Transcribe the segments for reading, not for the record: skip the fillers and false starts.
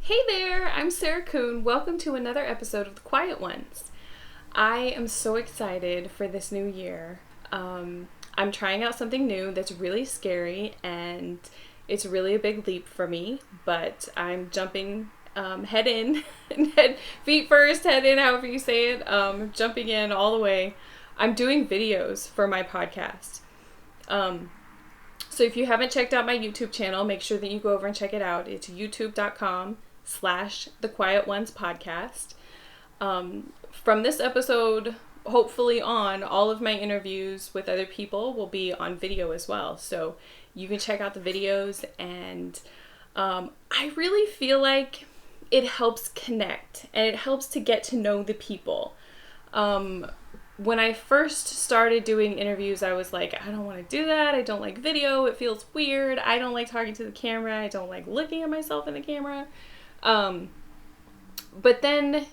Hey there, I'm Sarah Kuhn. Welcome to another episode of The Quiet Ones. I am so excited for this new year. I'm trying out something new that's really scary and it's really a big leap for me, but I'm jumping head in, feet first, head in, however you say it, jumping in all the way. I'm doing videos for my podcast. Um, so if you haven't checked out my YouTube channel, make sure that you go over and check it out. It's youtube.com/The Quiet Ones Podcast. From this episode, hopefully on, all of my interviews with other people will be on video as well. So you can check out the videos, and I really feel like it helps connect and it helps to get to know the people. When I first started doing interviews, I was like, I don't want to do that. I don't like video. It feels weird. I don't like talking to the camera. I don't like looking at myself in the camera. But then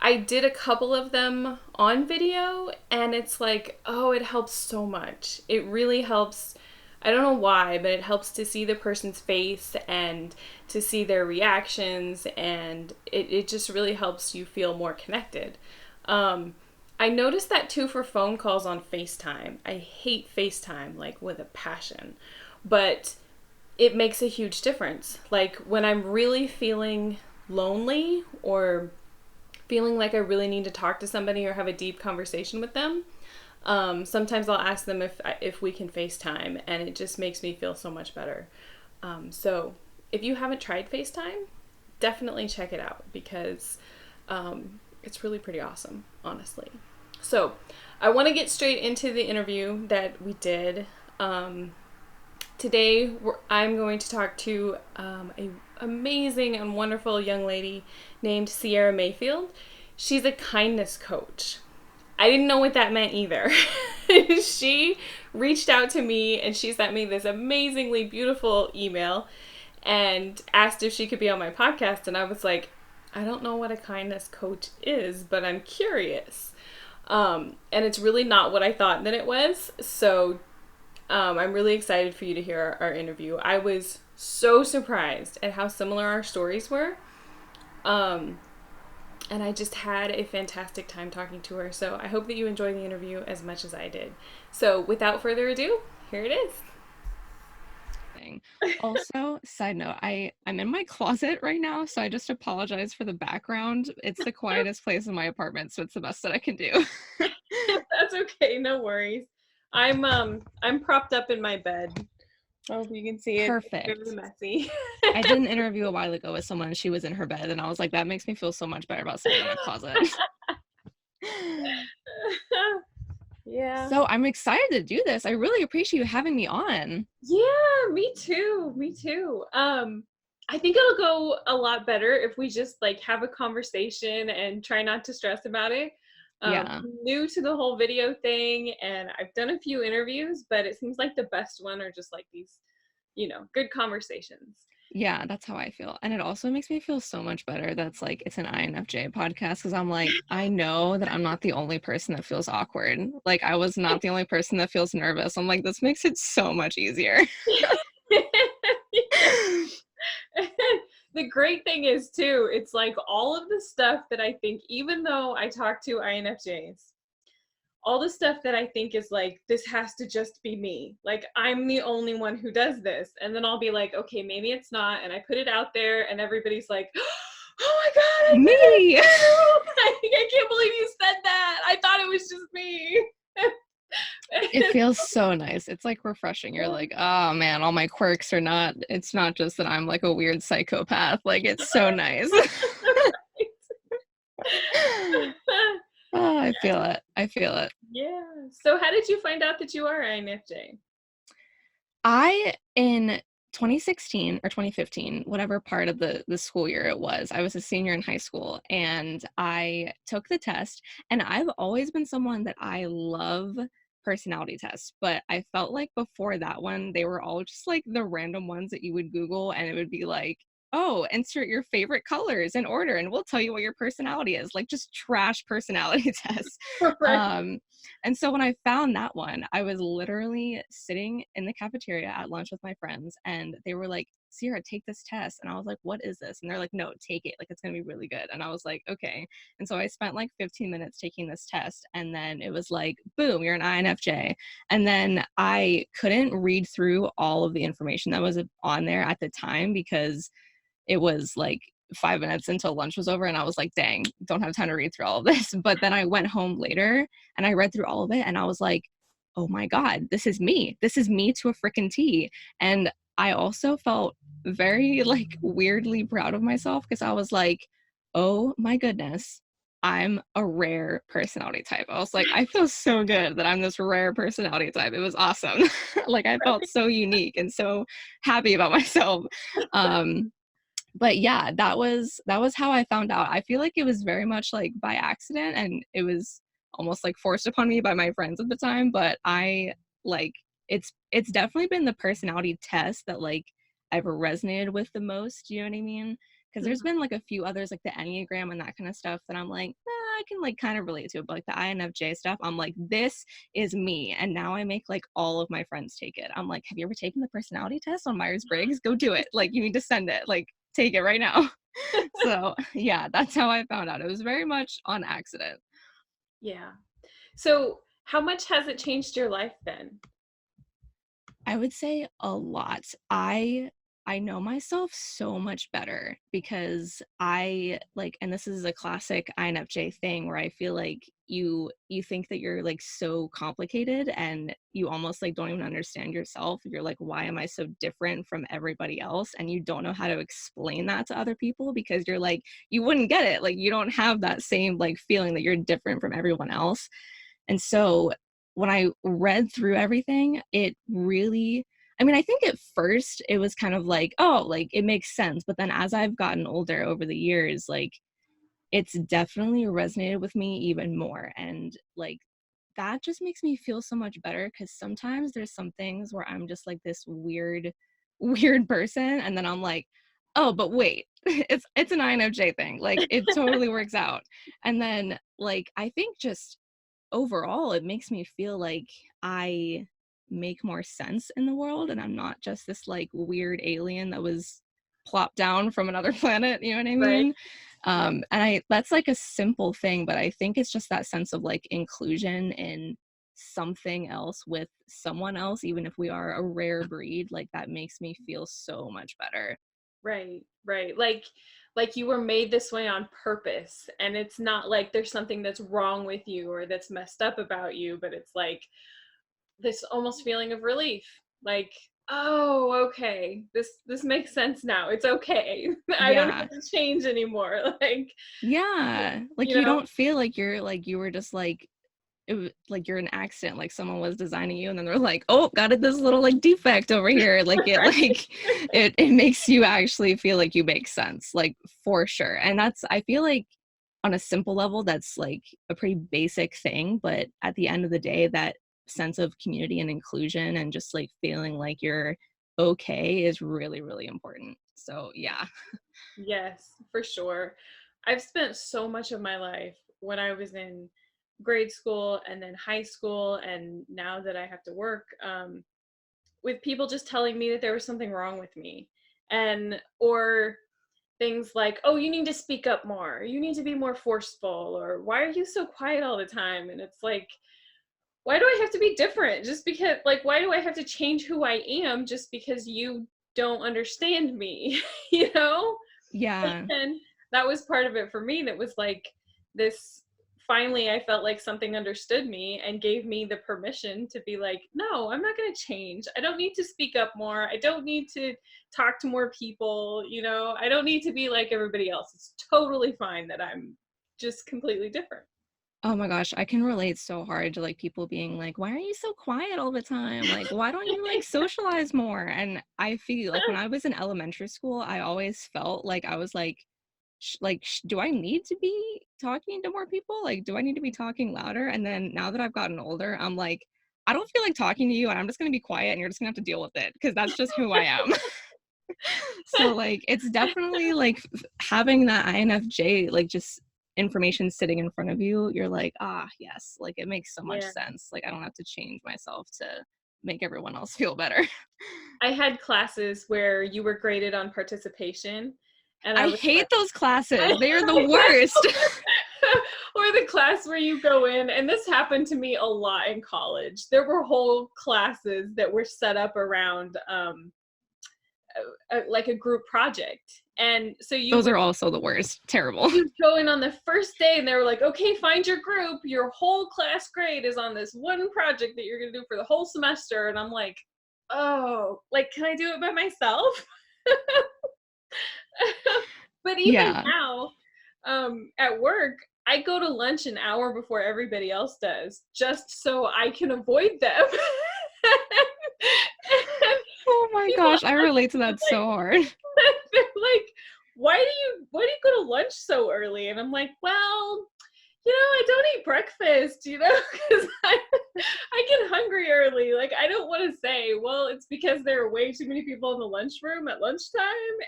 I did a couple of them on video, and it's like, oh, it helps so much. It really helps. I don't know why, but it helps to see the person's face and to see their reactions, and it just really helps you feel more connected. I noticed that too for phone calls on FaceTime. I hate FaceTime, like, with a passion, but it makes a huge difference. Like, when I'm really feeling lonely or feeling like I really need to talk to somebody or have a deep conversation with them, sometimes I'll ask them if we can FaceTime, and it just makes me feel so much better. So if you haven't tried FaceTime, definitely check it out because it's really pretty awesome, honestly. So I want to get straight into the interview that we did. Today I'm going to talk to a amazing and wonderful young lady named Sierra Mafield. She's a kindness coach. I didn't know what that meant either. She reached out to me and she sent me this amazingly beautiful email and asked if she could be on my podcast. And I was like, I don't know what a kindness coach is, but I'm curious. And it's really not what I thought that it was. So I'm really excited for you to hear our interview. I was so surprised at how similar our stories were. And I just had a fantastic time talking to her. So I hope that you enjoy the interview as much as I did. So without further ado, here it is. Also, side note, I'm in my closet right now, so I just apologize for the background. It's the quietest place in my apartment, so it's the best that I can do. That's okay, no worries. I'm propped up in my bed. I hope you can see it. It's Perfect. very messy. I did an interview a while ago with someone, and she was in her bed, and I was like, that makes me feel so much better about sitting in a closet. Yeah. So I'm excited to do this. I really appreciate you having me on. Yeah, me too. Me too. I think it'll go a lot better if we just like have a conversation and try not to stress about it. Yeah. I'm new to the whole video thing and I've done a few interviews, but it seems like the best one are just like these, good conversations. Yeah, that's how I feel. And it also makes me feel so much better that's like it's an INFJ podcast because I'm like, I know that I'm not the only person that feels awkward. Like I was not the only person that feels nervous. I'm like, this makes it so much easier. The great thing is too, it's like all of the stuff that I think, even though I talk to INFJs, all the stuff that I think is like, this has to just be me. Like, I'm the only one who does this. And then I'll be like, okay, maybe it's not. And I put it out there, and everybody's like, oh my God, I think Me. it's you. I can't believe you said that. I thought it was just me. It feels so nice. It's like refreshing. You're like, oh man, all my quirks are not, it's not just that I'm like a weird psychopath. Like it's so nice. Oh, I feel it. I feel it. Yeah. So, how did you find out that you are INFJ? In 2016 or 2015, whatever part of the school year it was, I was a senior in high school and I took the test. And I've always been someone that I love personality tests, but I felt like before that one, they were all just like the random ones that you would Google and it would be like, oh, insert your favorite colors in order and we'll tell you what your personality is, like just trash personality tests. Right. Um, and so when I found that one, I was literally sitting in the cafeteria at lunch with my friends, and they were like, Sierra, take this test. And I was like, what is this? And they're like, no, take it. Like, it's going to be really good. And I was like, okay. And so I spent like 15 minutes taking this test. And then it was like, boom, you're an INFJ. And then I couldn't read through all of the information that was on there at the time because it was like 5 minutes until lunch was over. And I was like, dang, don't have time to read through all of this. But then I went home later and I read through all of it. And I was like, oh my God, this is me. This is me to a freaking T. And I also felt very like weirdly proud of myself because I was like, oh my goodness, I'm a rare personality type. I was like, I feel so good that I'm this rare personality type. It was awesome. Like I felt so unique and so happy about myself. Um, but yeah, that was how I found out. I feel like it was very much like by accident, and it was almost like forced upon me by my friends at the time. But I like it's definitely been the personality test that like I've resonated with the most. You know what I mean? Because there's Mhm. been like a few others like the Enneagram and that kind of stuff that I'm like, I can like kind of relate to it. But like the INFJ stuff, I'm like, this is me. And now I make like all of my friends take it. I'm like, have you ever taken the personality test on Myers-Briggs? Go do it. Like you need to send it. Like take it right now. So yeah, that's how I found out. It was very much on accident. Yeah. So, how much has it changed your life then? I would say a lot. I know myself so much better because I like, and this is a classic INFJ thing where I feel like you think that you're like so complicated and you almost like don't even understand yourself. You're like, why am I so different from everybody else? And you don't know how to explain that to other people because you're like, you wouldn't get it. Like you don't have that same like feeling that you're different from everyone else. And so when I read through everything, it really, I mean, I think at first it was kind of like, oh, like it makes sense. But then as I've gotten older over the years, like it's definitely resonated with me even more. And like that just makes me feel so much better because sometimes there's some things where I'm just like this weird, weird person. And then I'm like, oh, but wait, it's an INFJ thing. Like it totally works out. And then like I think just overall it makes me feel like I make more sense in the world and I'm not just this like weird alien that was plopped down from another planet, you know what I Right. mean? And I that's like a simple thing, but I think it's just that sense of like inclusion in something else with someone else, even if we are a rare breed, like that makes me feel so much better. Right, right. Like you were made this way on purpose, and it's not like there's something that's wrong with you or that's messed up about you, but it's like this almost feeling of relief. Like, oh, okay. This makes sense now. It's okay. I don't Yeah. have to change anymore. Like, Yeah. Like you you know, don't feel like you're like you were just like like you're an accident, like someone was designing you and then they're like, oh, got it, this little like defect over here, like it right? like it makes you actually feel like you make sense, like for sure. And that's I feel like on a simple level that's like a pretty basic thing, but at the end of the day that sense of community and inclusion and just like feeling like you're okay is really really important. So yeah. Yes, for sure. I've spent so much of my life when I was in grade school and then high school, and now that I have to work, with people just telling me that there was something wrong with me, and or things like, oh, you need to speak up more, you need to be more forceful, or why are you so quiet all the time? And it's like, why do I have to be different just because, like, why do I have to change who I am just because you don't understand me? You know? Yeah. And that was part of it for me. That was like this, finally I felt like something understood me and gave me the permission to be like, no, I'm not going to change. I don't need to speak up more. I don't need to talk to more people. I don't need to be like everybody else. It's totally fine that I'm just completely different. Oh my gosh, I can relate so hard to like people being like, "Why are you so quiet all the time? Like, why don't you like socialize more?" And I feel like when I was in elementary school, I always felt like I was like, do I need to be talking to more people? Like, do I need to be talking louder? And then now that I've gotten older, I'm like, I don't feel like talking to you, and I'm just gonna be quiet, and you're just gonna have to deal with it because that's just who I am. So like it's definitely like having that INFJ like just information sitting in front of you, you're like, ah, yes, like it makes so much Yeah. sense. Like I don't have to change myself to make everyone else feel better. I had classes where you were graded on participation, and I I was hate like, those classes. They are the I worst. or the class where you go in, and this happened to me a lot in college. There were whole classes that were set up around like a group project, and so Those are also the worst. Terrible. you go in on the first day, and they were like, okay, find your group. Your whole class grade is on this one project that you're gonna do for the whole semester. And I'm like, oh, like, can I do it by myself? But even Yeah. now, at work, I go to lunch an hour before everybody else does, just so I can avoid them. And Oh my people gosh, I ask relate to me, that so hard. they're like, why do you go to lunch so early? And I'm like, well, I don't eat breakfast, because I get hungry early. Like, I don't want to say, well, it's because there are way too many people in the lunchroom at lunchtime.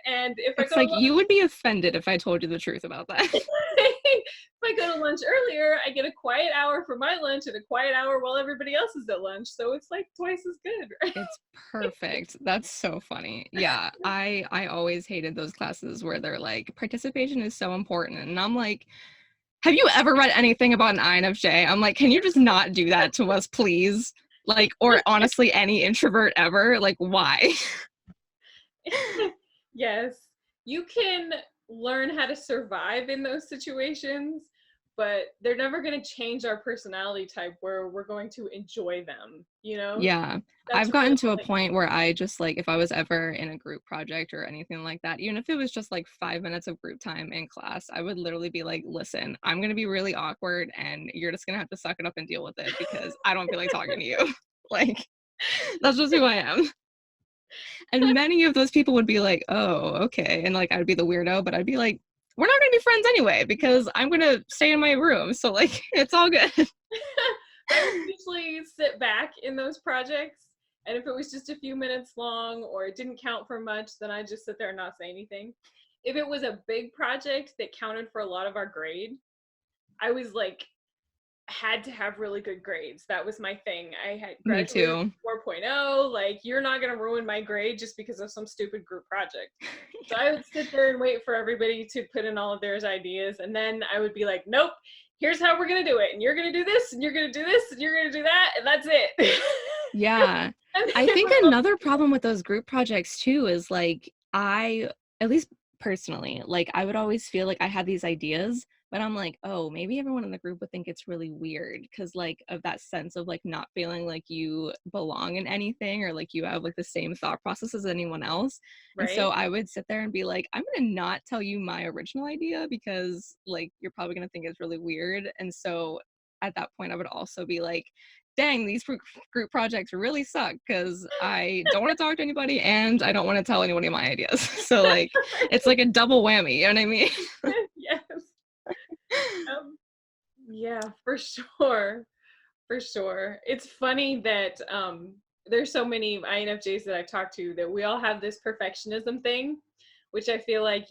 And if I It's go to like lunch, you would be offended if I told you the truth about that. if I go to lunch earlier, I get a quiet hour for my lunch and a quiet hour while everybody else is at lunch. So it's like twice as good, right? It's perfect. That's so funny. Yeah, I always hated those classes where they're like participation is so important, and I'm like, have you ever read anything about an INFJ? I'm like, can you just not do that to us, please? Like, or honestly, any introvert ever? Like, why? Yes, you can learn how to survive in those situations, but they're never going to change our personality type where we're going to enjoy them. Yeah, That's I've really gotten to all a that. point where I just like, if I was ever in a group project or anything like that, even if it was just like 5 minutes of group time in class, I would literally be like, listen, I'm going to be really awkward and you're just going to have to suck it up and deal with it because I don't feel like talking to you. Like, that's just who I am. And many of those people would be like, oh, okay. And like, I'd be the weirdo, but I'd be like, we're not going to be friends anyway because I'm going to stay in my room. So, like, it's all good. I would usually sit back in those projects, and if it was just a few minutes long or it didn't count for much, then I just sit there and not say anything. If it was a big project that counted for a lot of our grade, I was like, had to have really good grades. That was my thing. I had Me graduated too. with 4.0. Like, you're not going to ruin my grade just because of some stupid group project. So I would sit there and wait for everybody to put in all of their ideas. And then I would be like, nope, here's how we're going to do it. And you're going to do this, and you're going to do this, and you're going to do that. And that's it. Yeah. And I they think were all, another problem with those group projects too is like at least personally, like I would always feel like I had these ideas, but I'm like, oh, maybe everyone in the group would think it's really weird because like of that sense of like not feeling like you belong in anything or like you have like the same thought process as anyone else. And so right? I would sit there and be like, I'm gonna not tell you my original idea because like you're probably gonna think it's really weird. And so at that point I would also be like, dang, these group projects really suck because I don't want to talk to anybody and I don't want to tell anybody my ideas. So like it's like a double whammy, you know what I mean? Yes. Yeah, for sure. For sure. It's funny that there's so many INFJs that I've talked to that we all have this perfectionism thing, which I feel like,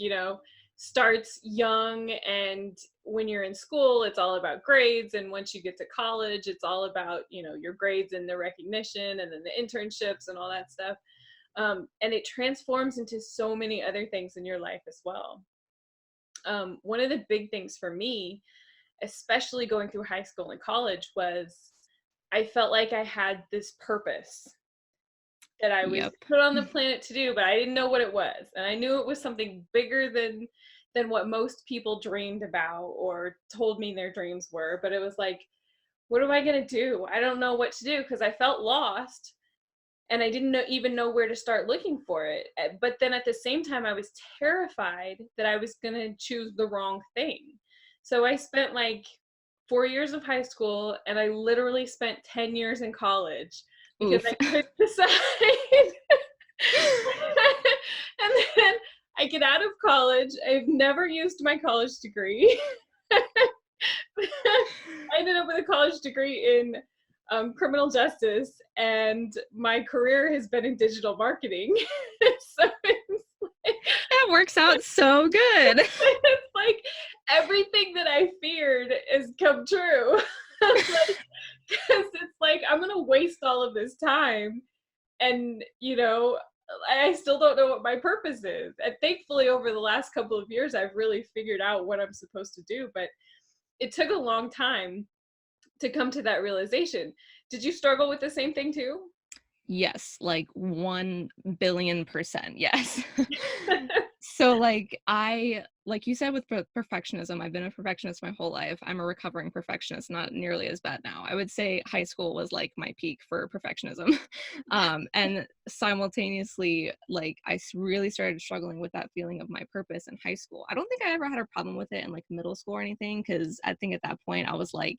starts young. And when you're in school, it's all about grades. And once you get to college, it's all about, your grades and the recognition and then the internships and all that stuff. And it transforms into so many other things in your life as well. One of the big things for me, especially going through high school and college, was I felt like I had this purpose that I was Yep. put on the planet to do, but I didn't know what it was. And I knew it was something bigger than what most people dreamed about or told me their dreams were. But it was like, what am I going to do? I don't know what to do because I felt lost and I didn't even know where to start looking for it. But then at the same time, I was terrified that I was going to choose the wrong thing. So I spent like 4 years of high school, and I literally spent 10 years in college because Oof. I couldn't decide. And then I get out of college. I've never used my college degree. I ended up with a college degree in criminal justice, and my career has been in digital marketing. So That works out so good. it's like everything that I feared has come true. Like Because it's like, I'm going to waste all of this time. And, I still don't know what my purpose is. And thankfully, over the last couple of years, I've really figured out what I'm supposed to do. But it took a long time to come to that realization. Did you struggle with the same thing too? Yes, like 1 billion%. Yes. So like you said with perfectionism, I've been a perfectionist my whole life. I'm a recovering perfectionist, not nearly as bad now. I would say high school was like my peak for perfectionism. And simultaneously, like really started struggling with that feeling of my purpose in high school. I don't think I ever had a problem with it in like middle school or anything, because I think at that point I was like,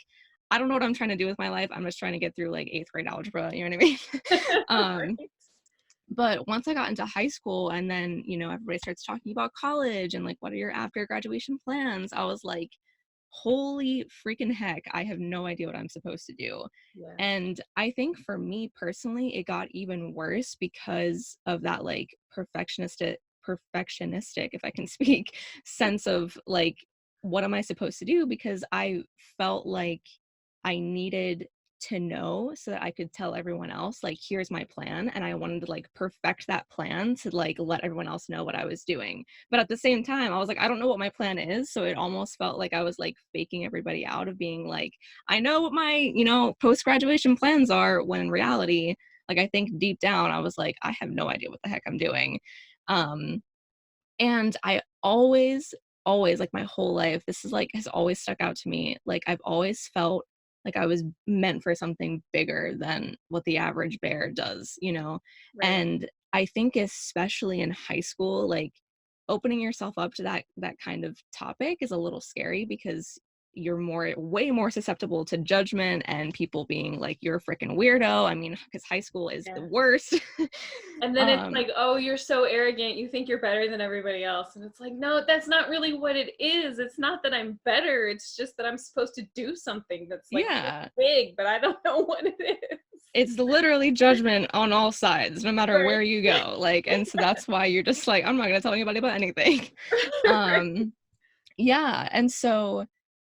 I don't know what I'm trying to do with my life. I'm just trying to get through like eighth grade algebra. You know what I mean? Right. But once I got into high school, and then, everybody starts talking about college and like, what are your after graduation plans? I was like, holy freaking heck, I have no idea what I'm supposed to do. Yeah. And I think for me personally, it got even worse because of that like perfectionistic, if I can speak, sense of like, what am I supposed to do? Because I felt like I needed to know so that I could tell everyone else, like, here's my plan. And I wanted to like perfect that plan to like let everyone else know what I was doing. But at the same time, I was like, I don't know what my plan is. So it almost felt like I was like faking everybody out of being like, I know what my, post graduation plans are. When in reality, like, I think deep down, I was like, I have no idea what the heck I'm doing. Um, and I always, like my whole life, this is like has always stuck out to me. Like I've always felt like I was meant for something bigger than what the average bear does, you know? Right. And I think especially in high school, like opening yourself up to that kind of topic is a little scary because you're way more susceptible to judgment and people being like, you're a freaking weirdo. I mean, because high school is the Yeah. worst. And then it's um like, oh, you're so arrogant. You think you're better than everybody else. And it's like, no, that's not really what it is. It's not that I'm better. It's just that I'm supposed to do something that's like yeah, big, but I don't know what it is. it's literally judgment on all sides, no matter Right. where you go. Like, and so that's why you're just like, I'm not gonna tell anybody about anything. Right. um yeah, and so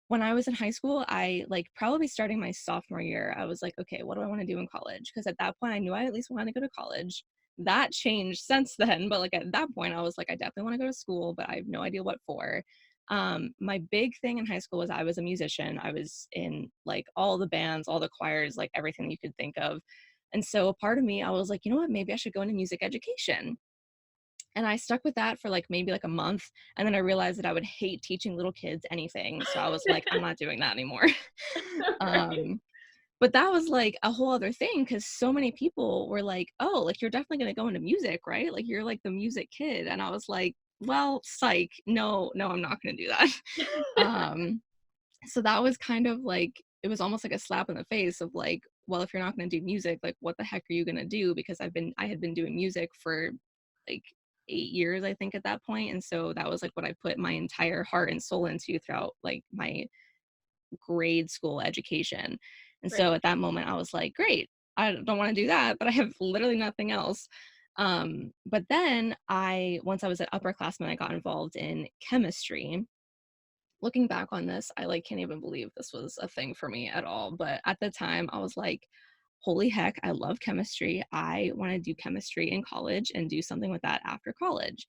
when I was in high school, I like probably starting my sophomore year, I was like, okay, what do I want to do in college? Because at that point, I knew I at least wanted to go to college. That changed since then, but like at that point, I was like, I definitely want to go to school, but I have no idea what for. My big thing in high school was I was a musician. I was in like all the bands, all the choirs, like everything you could think of. And so a part of me, I was like, you know what, maybe I should go into music education. And I stuck with that for like maybe like a month. And then I realized that I would hate teaching little kids anything. So I was like, I'm not doing that anymore. Right. um, but that was like a whole other thing because so many people were like, oh, like you're definitely going to go into music, right? Like you're like the music kid. And I was like, well, psych. No, no, I'm not going to do that. um, so that was kind of like, it was almost like a slap in the face of like, well, if you're not going to do music, like what the heck are you going to do? Because I had been doing music for like 8 years, I think, at that point. And so that was like what I put my entire heart and soul into throughout like my grade school education. And so Right. at that moment I was like, great, I don't want to do that, but I have literally nothing else. But then once I was an upperclassman, I got involved in chemistry. Looking back on this, I like can't even believe this was a thing for me at all. But at the time, I was like, holy heck, I love chemistry. I want to do chemistry in college and do something with that after college.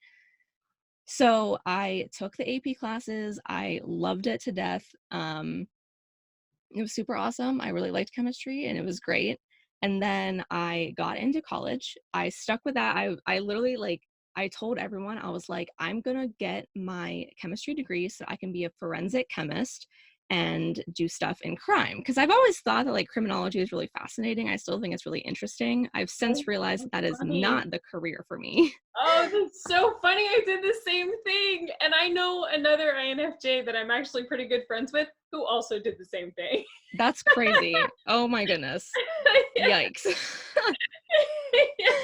So I took the AP classes. I loved it to death. It was super awesome. I really liked chemistry and it was great. And then I got into college. I stuck with that. I literally like I told everyone I was like, I'm gonna get my chemistry degree so I can be a forensic chemist and do stuff in crime. Because I've always thought that like criminology is really fascinating. I still think it's really interesting. I've since That's realized so that that is funny. not the career for me. Oh, that's so funny. I did the same thing. And I know another INFJ that I'm actually pretty good friends with who also did the same thing. That's crazy. Oh my goodness. Yeah. Yikes. Yeah.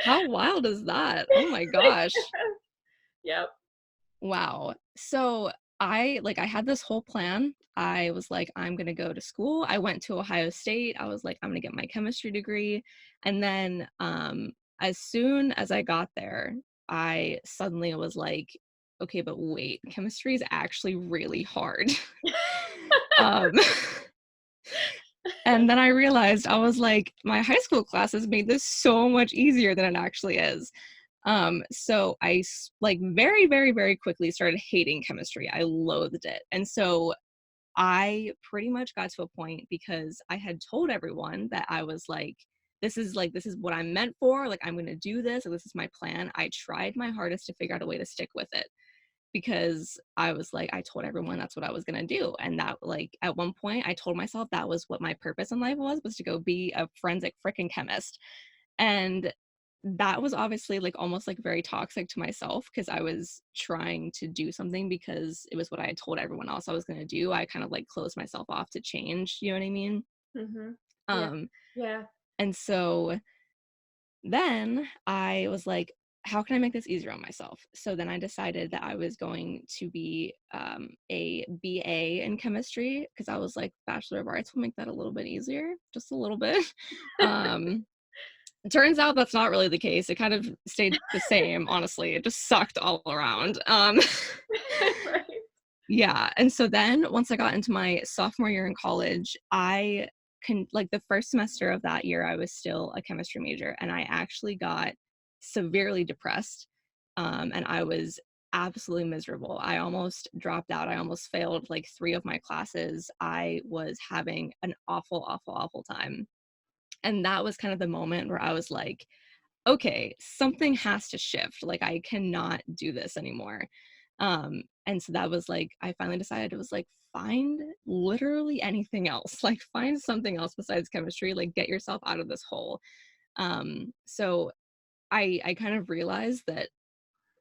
How wild is that? Oh my gosh. Yep. Wow. So I had this whole plan. I was like, I'm gonna go to school. I went to Ohio State. I was like, I'm gonna get my chemistry degree. And then as soon as I got there, I suddenly was like, okay, but wait, chemistry is actually really hard. um And then I realized, I was like, my high school classes made this so much easier than it actually is. So I like very, very, very quickly started hating chemistry. I loathed it. And so I pretty much got to a point, because I had told everyone that I was like, this is what I'm meant for. Like, I'm going to do this. And this is my plan. I tried my hardest to figure out a way to stick with it, because I was like, I told everyone that's what I was gonna do. And that, like, at one point I told myself that was what my purpose in life was to go be a forensic freaking chemist. And that was obviously like almost like very toxic to myself, because I was trying to do something because it was what I had told everyone else I was gonna do. I kind of like closed myself off to change, you know what I mean? Mm-hmm. Yeah. Um, Yeah. and so then I was like, how can I make this easier on myself? So then I decided that I was going to be a BA in chemistry, because I was like, Bachelor of Arts will make that a little bit easier, just a little bit. um, it turns out that's not really the case. It kind of stayed the same, honestly. It just sucked all around. Right. Yeah, and so then once I got into my sophomore year in college, I can like the first semester of that year, I was still a chemistry major, and I actually got severely depressed. And I was absolutely miserable. I almost dropped out. I almost failed like 3 of my classes. I was having an awful, awful, awful time. And that was kind of the moment where I was like, okay, something has to shift. Like, I cannot do this anymore. And so that was like, I finally decided, it was like, find literally anything else. Like, find something else besides chemistry. Like, get yourself out of this hole. So I kind of realized that,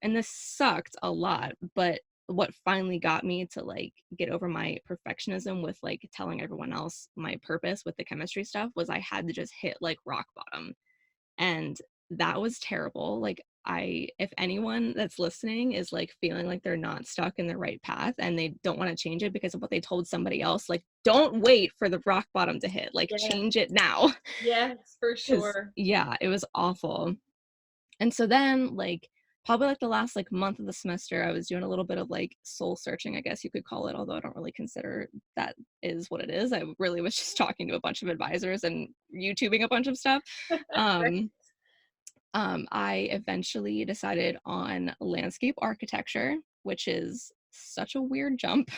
and this sucked a lot, but what finally got me to like get over my perfectionism with like telling everyone else my purpose with the chemistry stuff was, I had to just hit like rock bottom. And that was terrible. Like, if anyone that's listening is like feeling like they're not stuck in the right path and they don't want to change it because of what they told somebody else, like, don't wait for the rock bottom to hit. Like, Yes. change it now. Yes, for Cause sure. yeah, it was awful. And so then, like, probably like the last like month of the semester, I was doing a little bit of like soul searching, I guess you could call it, although I don't really consider that is what it is. I really was just talking to a bunch of advisors and YouTubing a bunch of stuff. Right. um I eventually decided on landscape architecture, which is such a weird jump.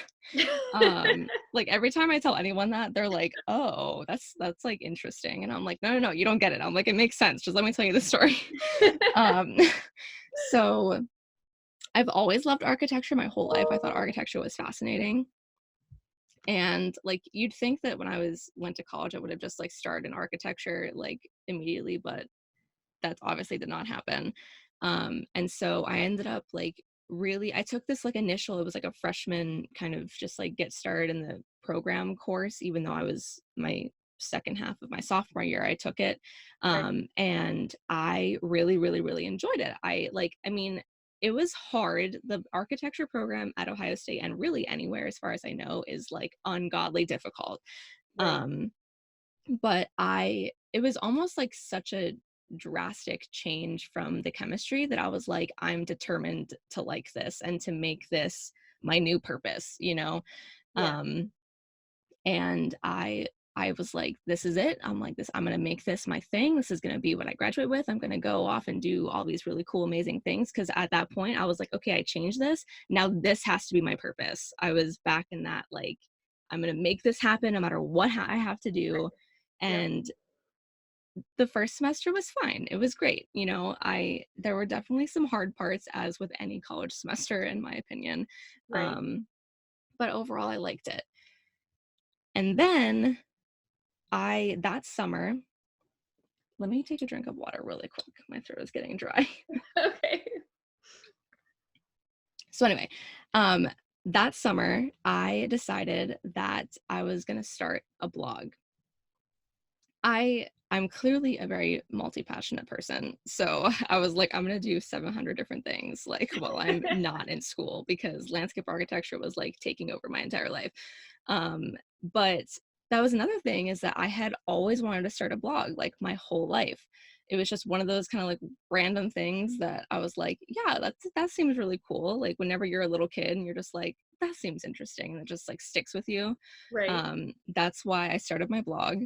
Like, every time I tell anyone that, they're like, "Oh, that's like interesting," and I'm like, "No, no, no, you don't get it." I'm like, "It makes sense. Just let me tell you the story." Um, so I've always loved architecture my whole life. I thought architecture was fascinating. And like, you'd think that when went to college, I would have just like started in architecture like immediately, but that obviously did not happen. And so I ended up like, really, I took this like initial, it was like a freshman kind of just like get started in the program course, even though I was my second half of my sophomore year, I took it. Right. And I really, really, really enjoyed it. I mean, it was hard. The architecture program at Ohio State, and really anywhere as far as I know, is like ungodly difficult. Right. Um, but it was almost like such a drastic change from the chemistry that I was like, I'm determined to like this and to make this my new purpose, you know? Yeah. Um, and I was like, this is it. I'm like, I'm gonna make this my thing. This is gonna be what I graduate with. I'm gonna go off and do all these really cool, amazing things. Cause at that point I was like, okay, I changed this. Now this has to be my purpose. I was back in that, like, I'm gonna make this happen no matter what I have to do. Yep. And the first semester was fine. It was great. You know, there were definitely some hard parts, as with any college semester, in my opinion. Right. Um, but overall, I liked it. And then that summer, let me take a drink of water really quick. My throat is getting dry. Okay. So anyway, um, that summer, I decided that I was going to start a blog. I'm clearly a very multi-passionate person. So I was like, I'm gonna do 700 different things like while I'm not in school, because landscape architecture was like taking over my entire life. But that was another thing, is that I had always wanted to start a blog like my whole life. It was just one of those kind of like random things that I was like, yeah, that seems really cool. Like, whenever you're a little kid and you're just like, that seems interesting, and it just like sticks with you. Right. That's why I started my blog.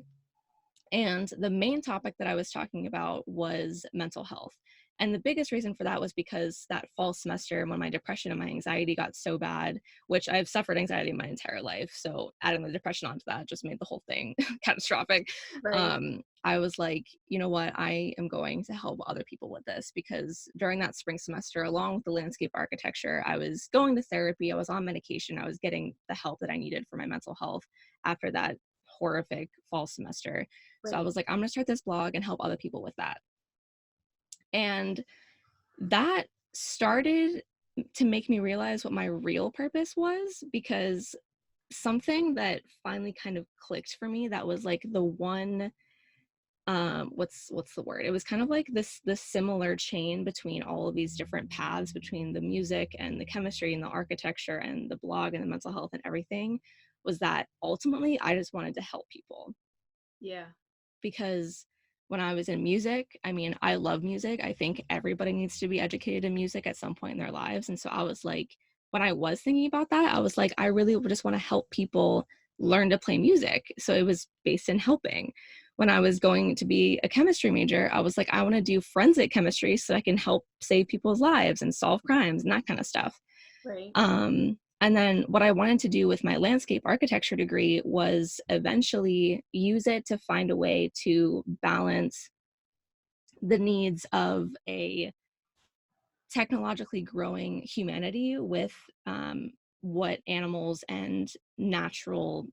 And the main topic that I was talking about was mental health. And the biggest reason for that was because that fall semester, when my depression and my anxiety got so bad, which I've suffered anxiety my entire life. So adding the depression onto that just made the whole thing catastrophic. Right. I was like, you know what? I am going to help other people with this, because during that spring semester, along with the landscape architecture, I was going to therapy, I was on medication, I was getting the help that I needed for my mental health after that horrific fall semester. So I Right. was like, I'm going to start this blog and help other people with that. And that started to make me realize what my real purpose was, because something that finally kind of clicked for me, that was like the one, what's the word, it was kind of like this similar chain between all of these different paths, between the music and the chemistry and the architecture and the blog and the mental health and everything, was that ultimately I just wanted to help people. Yeah. Because when I was in music, I mean, I love music. I think everybody needs to be educated in music at some point in their lives. And so I was like, when I was thinking about that, I was like, I really just want to help people learn to play music. So it was based in helping. When I was going to be a chemistry major, I was like, I want to do forensic chemistry so I can help save people's lives and solve crimes and that kind of stuff. Right. And then what I wanted to do with my landscape architecture degree was eventually use it to find a way to balance the needs of a technologically growing humanity with what animals and natural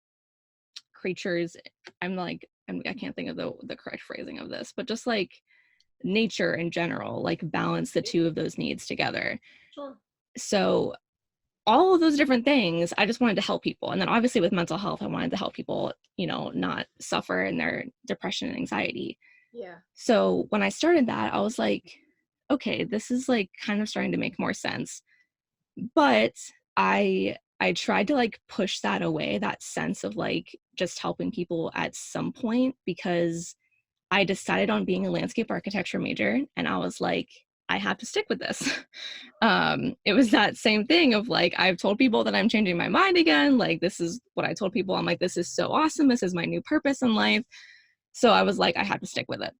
creatures, I can't think of the correct phrasing of this, but just like nature in general, like balance the two of those needs together. Sure. So all of those different things, I just wanted to help people. And then obviously with mental health, I wanted to help people, not suffer in their depression and anxiety. Yeah. So when I started that, I was like, okay, this is like kind of starting to make more sense. But I tried to like push that away, that sense of like just helping people at some point, because I decided on being a landscape architecture major, and I was like, I have to stick with this. It was that same thing of like, I've told people that I'm changing my mind again. Like, this is what I told people. I'm like, this is so awesome. This is my new purpose in life. So I was like, I have to stick with it.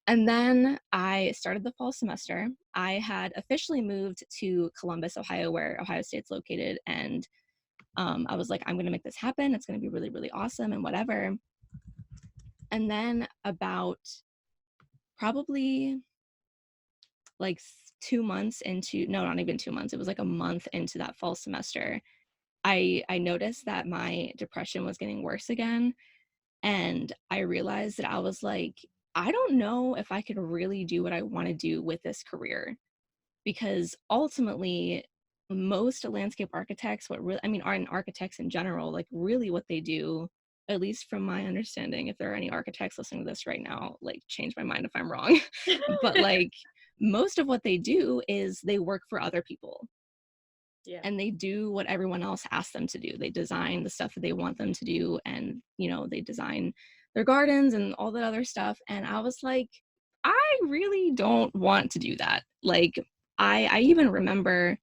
And then I started the fall semester. I had officially moved to Columbus, Ohio, where Ohio State's located. And I was like, I'm going to make this happen. It's going to be really, really awesome and whatever. And then about probably like 2 months into, no, not even 2 months, it was like a month into that fall semester, I noticed that my depression was getting worse again. And I realized that I was like, I don't know if I could really do what I want to do with this career, because ultimately most landscape architects, what really, I mean, are architects in general, like really what they do, at least from my understanding, if there are any architects listening to this right now, like change my mind if I'm wrong, but like most of what they do is they work for other people, Yeah. and they do what everyone else asks them to do. They design the stuff that they want them to do, and they design their gardens and all that other stuff. And I was like, I really don't want to do that. Like, I even remember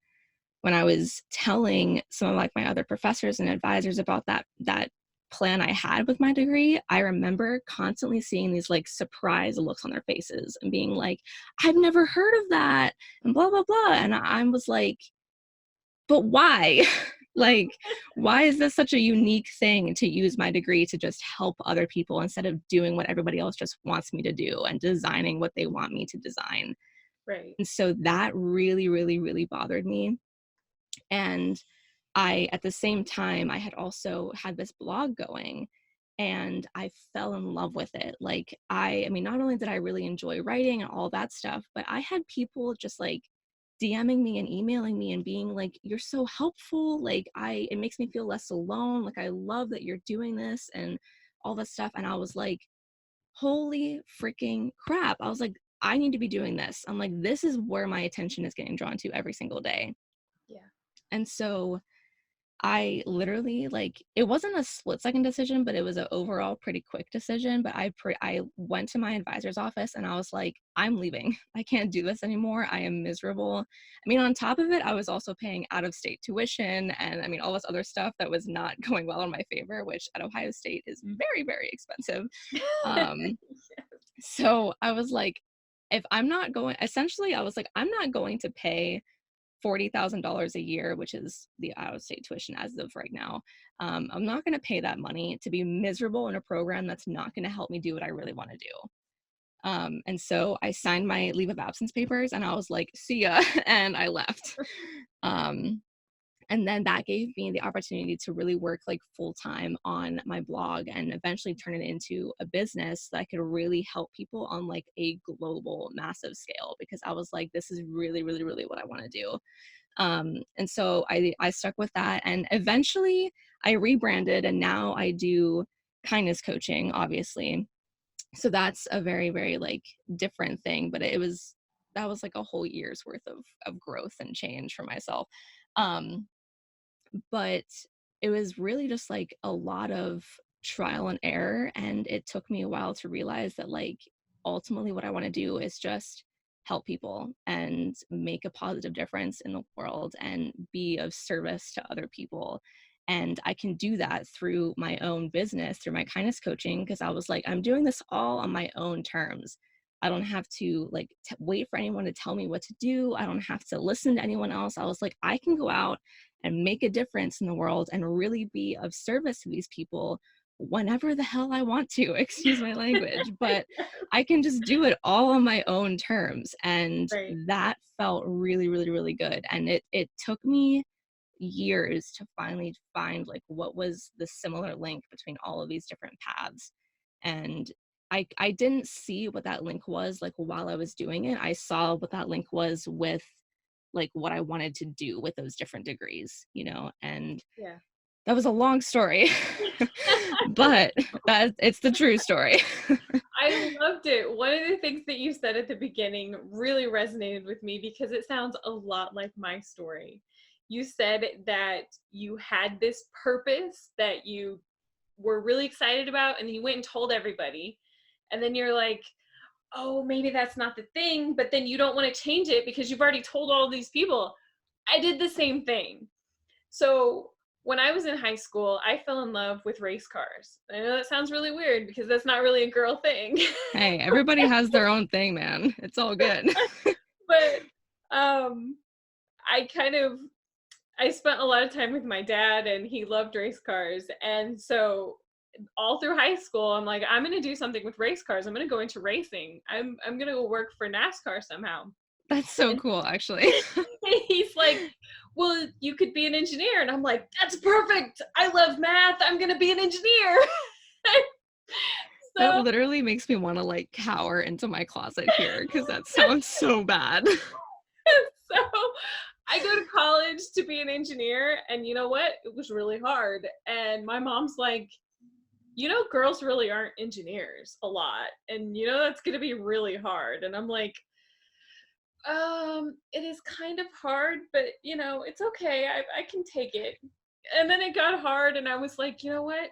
when I was telling some of like my other professors and advisors about that plan I had with my degree, I remember constantly seeing these like surprised looks on their faces and being like, I've never heard of that and blah blah blah. And I was like, but why? Like, why is this such a unique thing to use my degree to just help other people instead of doing what everybody else just wants me to do and designing what they want me to design? Right. And so that really, really, really bothered me. And at the same time, I had also had this blog going, and I fell in love with it. Like, I mean, not only did I really enjoy writing and all that stuff, but I had people just like DMing me and emailing me and being like, you're so helpful. Like, it makes me feel less alone. Like, I love that you're doing this and all this stuff. And I was like, holy freaking crap. I was like, I need to be doing this. I'm like, this is where my attention is getting drawn to every single day. Yeah. And so I literally, like, it wasn't a split-second decision, but it was an overall pretty quick decision, but I went to my advisor's office and I was like, "I'm leaving. I can't do this anymore. I am miserable." I mean, on top of it, I was also paying out-of-state tuition and, I mean, all this other stuff that was not going well in my favor, which at Ohio State is very, very expensive. Um, so I was like, if I'm not going essentially, I was like, "I'm not going to pay $40,000 a year, which is the out of state tuition as of right now. I'm not going to pay that money to be miserable in a program that's not going to help me do what I really want to do." And so I signed my leave of absence papers and I was like, "See ya," and I left. Um, and then that gave me the opportunity to really work like full time on my blog and eventually turn it into a business that could really help people on like a global massive scale, because I was like, this is really, really, really what I want to do. And so I stuck with that, and eventually I rebranded and now I do kindness coaching, obviously. So that's a very, very like different thing, but that was like a whole year's worth of growth and change for myself. Um, but it was really just like a lot of trial and error, and it took me a while to realize that like ultimately what I want to do is just help people and make a positive difference in the world and be of service to other people. And I can do that through my own business, through my kindness coaching, because I was like, I'm doing this all on my own terms. I don't have to like wait for anyone to tell me what to do. I don't have to listen to anyone else. I was like, I can go out and make a difference in the world and really be of service to these people whenever the hell I want to, excuse my language, but I can just do it all on my own terms. And Right. that felt really, really, really good. And it took me years to finally find like what was the similar link between all of these different paths. And I didn't see what that link was like while I was doing it. I saw what that link was with like what I wanted to do with those different degrees, you know, and Yeah. that was a long story, but that it's the true story. I loved it. One of the things that you said at the beginning really resonated with me because it sounds a lot like my story. You said that you had this purpose that you were really excited about, and you went and told everybody. And then you're like, oh, maybe that's not the thing. But then you don't want to change it because you've already told all these people. I did the same thing. So when I was in high school, I fell in love with race cars. I know that sounds really weird because that's not really a girl thing. Hey, everybody has their own thing, man. It's all good. But um I kind of I spent a lot of time with my dad and he loved race cars. And so all through high school, I'm like, I'm going to do something with race cars. I'm going to go into racing. I'm going to go work for NASCAR somehow. That's so And cool, actually. he's like, well, you could be an engineer. And I'm like, that's perfect. I love math. I'm going to be an engineer. That So, literally makes me want to like cower into my closet here because that sounds so bad. so I go to college to be an engineer. And you know what? It was really hard. And my mom's like, you know, girls really aren't engineers a lot. And you know, that's going to be really hard. And I'm like, it is kind of hard, but you know, it's okay. I can take it. And then it got hard, and I was like, you know what?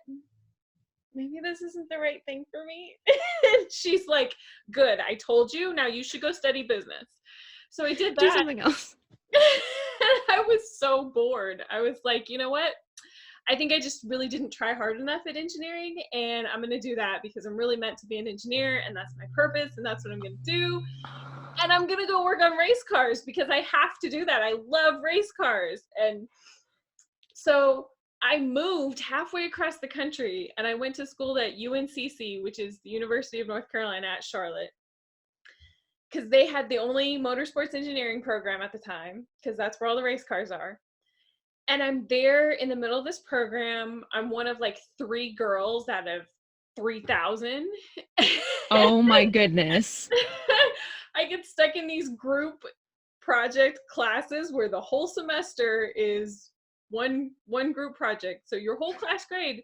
Maybe this isn't the right thing for me. And she's like, good. I told you. Now you should go study business. So I did Do that. something else. I was so bored. I was like, you know what? I think I just really didn't try hard enough at engineering, and I'm going to do that because I'm really meant to be an engineer, and that's my purpose, and that's what I'm going to do. And I'm going to go work on race cars because I have to do that. I love race cars. And so I moved halfway across the country and I went to school at UNCC, which is the University of North Carolina at Charlotte, because they had the only motorsports engineering program at the time, because that's where all the race cars are. And I'm there in the middle of this program. I'm one of like 3 girls out of 3,000. Oh my goodness. I get stuck in these group project classes where the whole semester is one group project. So your whole class grade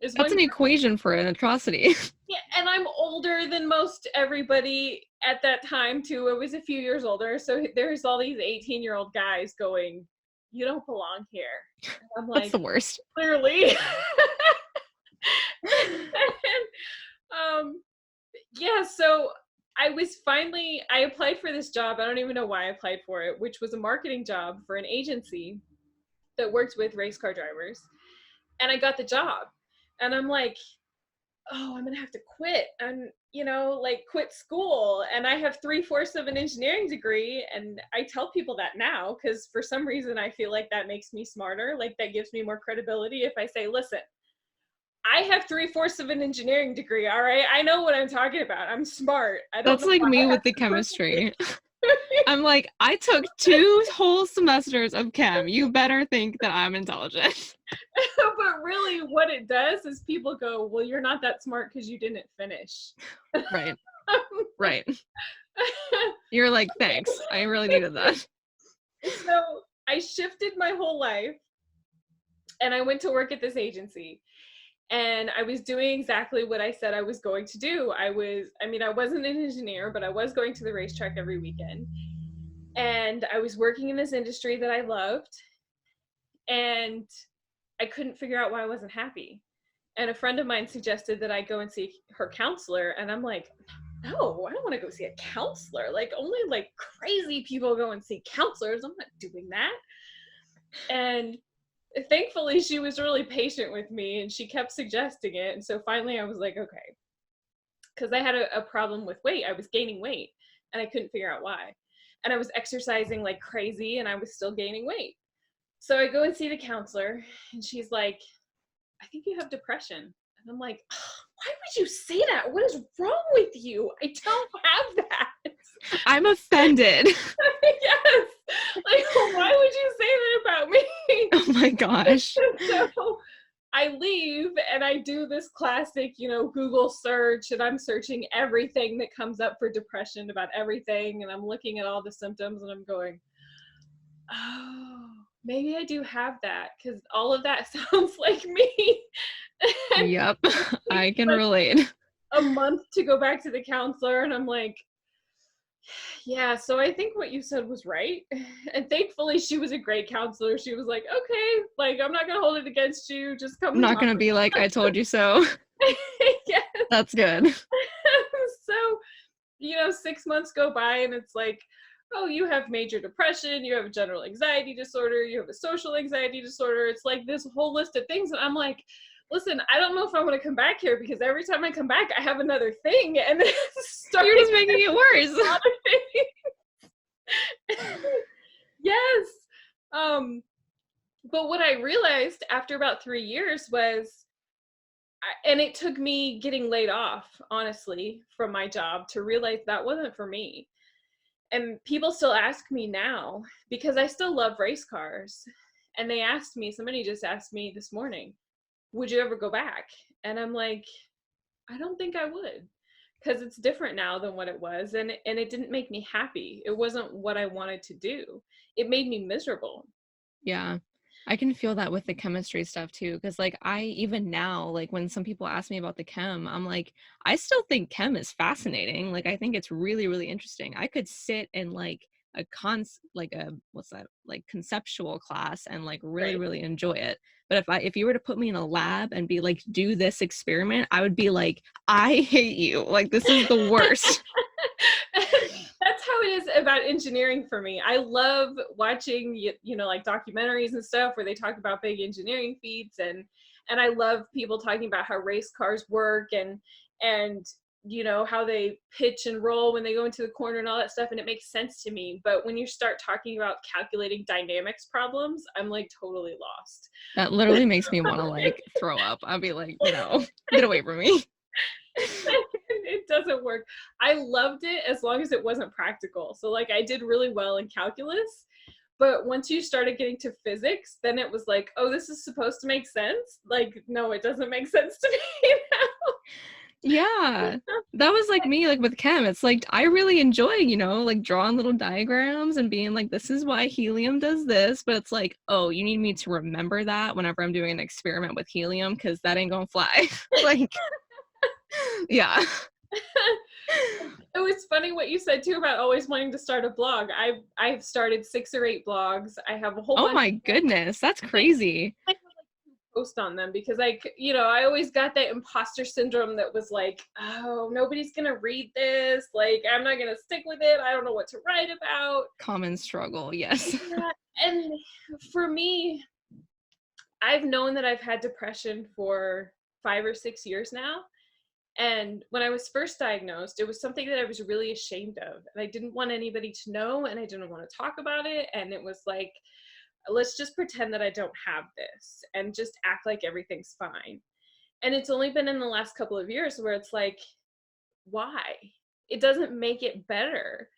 is That's one an group. equation for an atrocity. Yeah, and I'm older than most everybody at that time too. I was a few years older. So there's all these 18-year-old guys going, you don't belong here. And I'm That's like, the worst. clearly. um, yeah, so I applied for this job. I don't even know why I applied for it, which was a marketing job for an agency that worked with race car drivers. And I got the job. And I'm like, oh, I'm gonna have to quit and, like, quit school. And I have 3/4 of an engineering degree. And I tell people that now because for some reason I feel like that makes me smarter. Like, that gives me more credibility if I say, listen, I have 3/4 of an engineering degree. All right. I know what I'm talking about. I'm smart. I don't That's know like why me I have with the to prove chemistry. I'm like, I took 2 whole semesters of chem. You better think that I'm intelligent. but really what it does is people go, well, you're not that smart because you didn't finish. Right. Right. You're like, thanks. I really needed that. So I shifted my whole life and I went to work at this agency. And I was doing exactly what I said I was going to do. I wasn't an engineer, but I was going to the racetrack every weekend. And I was working in this industry that I loved. And I couldn't figure out why I wasn't happy. And a friend of mine suggested that I go and see her counselor. And I'm like, no, I don't want to go see a counselor. Like, only like crazy people go and see counselors. I'm not doing that. And thankfully, she was really patient with me and she kept suggesting it. And so finally, I was like, okay. Because I had a problem with weight. I was gaining weight and I couldn't figure out why. And I was exercising like crazy and I was still gaining weight. So I go and see the counselor and she's like, I think you have depression. And I'm like, oh, why would you say that? What is wrong with you? I don't have that. I'm offended. Yes. Like, why would you say that about me? Oh my gosh. So I leave and I do this classic, Google search, and I'm searching everything that comes up for depression about everything. And I'm looking at all the symptoms and I'm going, oh, maybe I do have that because all of that sounds like me. Yep. I can like relate. a month to go back to the counselor and I'm like, yeah, so I think what you said was right. And thankfully she was a great counselor. She was like, okay, like, I'm not gonna hold it against you, just come I'm and not talk gonna be like, I told you so. yes. That's good. So 6 months go by and it's like, oh, you have major depression, you have a general anxiety disorder, you have a social anxiety disorder. It's like this whole list of things. And I'm like, listen, I don't know if I want to come back here because every time I come back, I have another thing. And it's You're just making it worse. Yes. But what I realized after about 3 years was, and it took me getting laid off, honestly, from my job to realize that wasn't for me. And people still ask me now because I still love race cars. And somebody just asked me this morning, would you ever go back? And I'm like, I don't think I would because it's different now than what it was. And it didn't make me happy. It wasn't what I wanted to do. It made me miserable. Yeah. I can feel that with the chemistry stuff too. Because, like, I even now, like, when some people ask me about the chem, I'm like, I still think chem is fascinating. Like, I think it's really, really interesting. I could sit in like like a what's that, like, conceptual class and like really, Right. really enjoy it. But if you were to put me in a lab and be like, do this experiment, I would be like, I hate you. Like, this is the worst. That's how it is about engineering for me. I love watching, like documentaries and stuff where they talk about big engineering feats, and I love people talking about how race cars work and how they pitch and roll when they go into the corner and all that stuff, and it makes sense to me. But when you start talking about calculating dynamics problems, I'm like totally lost. That literally makes me want to like throw up. I'll be like, no, get away from me. It doesn't work. I loved it as long as it wasn't practical. So like I did really well in calculus, but once you started getting to physics, then it was like, oh, this is supposed to make sense. Like, no, it doesn't make sense to me now. Yeah. That was like me, like with chem. It's like I really enjoy, like drawing little diagrams and being like, this is why helium does this. But it's like, oh, you need me to remember that whenever I'm doing an experiment with helium because that ain't gonna fly. Like, yeah. It was funny what you said too about always wanting to start a blog. I've started 6 or 8 blogs. I have a whole Oh bunch my of them. goodness, that's I think crazy. I have like 2 posts on them because I always got that imposter syndrome that was like, oh, nobody's gonna read this. Like, I'm not gonna stick with it. I don't know what to write about. Common struggle, yes. Yeah, and for me, I've known that I've had depression for 5 or 6 years now. And when I was first diagnosed, it was something that I was really ashamed of. And I didn't want anybody to know, and I didn't want to talk about it. And it was like, let's just pretend that I don't have this and just act like everything's fine. And it's only been in the last couple of years where it's like, why? It doesn't make it better.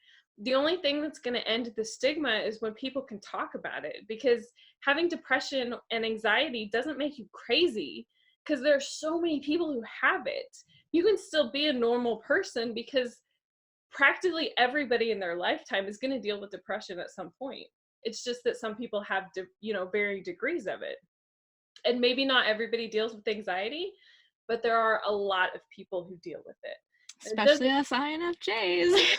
The only thing that's going to end the stigma is when people can talk about it, because having depression and anxiety doesn't make you crazy, because there are so many people who have it. You can still be a normal person because practically everybody in their lifetime is going to deal with depression at some point. It's just that some people have varying degrees of it, and maybe not everybody deals with anxiety, but there are a lot of people who deal with it. And it Especially doesn't. us INFJs.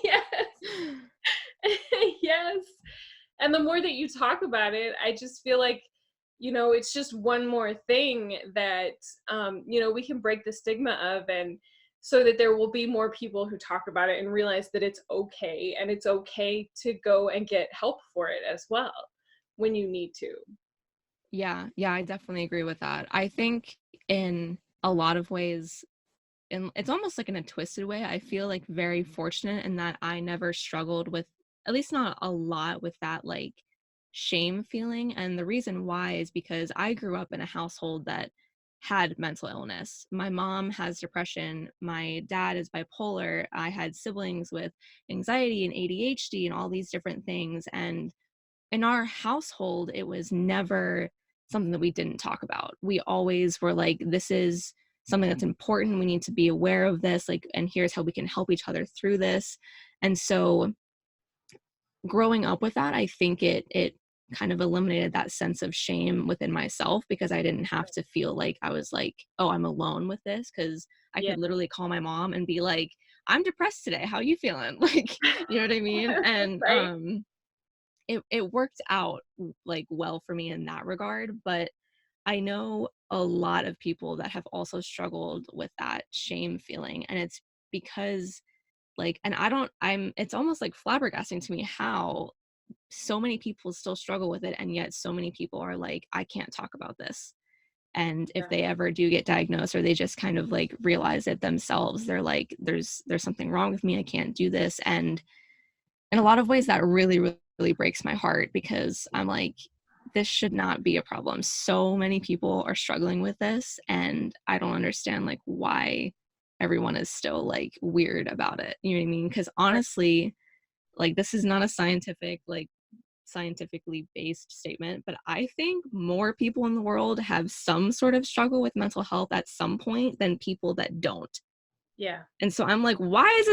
Yes. Yes. And the more that you talk about it, I just feel like, it's just one more thing that, we can break the stigma of, and so that there will be more people who talk about it and realize that it's okay, and it's okay to go and get help for it as well when you need to. Yeah, yeah, I definitely agree with that. I think in a lot of ways, and it's almost like in a twisted way, I feel like very fortunate in that I never struggled with, at least not a lot, with that like shame feeling. And the reason why is because I grew up in a household that had mental illness. My mom has depression, my dad is bipolar, I had siblings with anxiety and ADHD and all these different things. And in our household, it was never something that we didn't talk about. We always were like, this is something that's important. We need to be aware of this. Like, and here's how we can help each other through this. And so growing up with that, I think it kind of eliminated that sense of shame within myself, because I didn't have to feel like I was like, oh, I'm alone with this. Cause I Yeah. could literally call my mom and be like, I'm depressed today. How you feeling? Like, you know what I mean? And Right. it worked out like well for me in that regard. But I know a lot of people that have also struggled with that shame feeling, and it's because like, and I don't I'm it's almost like flabbergasting to me how so many people still struggle with it, and yet so many people are like, I can't talk about this. And if Yeah. they ever do get diagnosed, or they just kind of like realize it themselves, they're like, there's something wrong with me, I can't do this. And in a lot of ways that really breaks my heart, because I'm like, this should not be a problem. So many people are struggling with this, and I don't understand like why everyone is still like weird about it. You know what I mean? Because Right. honestly, like, this is not a scientifically based statement, but I think more people in the world have some sort of struggle with mental health at some point than people that don't. Yeah. And so I'm like, why is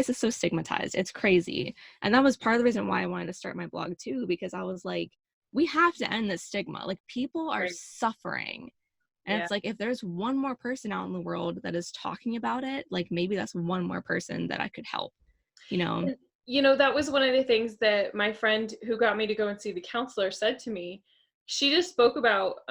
this so stigmatized? It's crazy. And that was part of the reason why I wanted to start my blog too, because I was like, we have to end this stigma. Like, people are Right. suffering. And Yeah. it's like, if there's one more person out in the world that is talking about it, like, maybe that's one more person that I could help, you know? And, that was one of the things that my friend who got me to go and see the counselor said to me. She just spoke about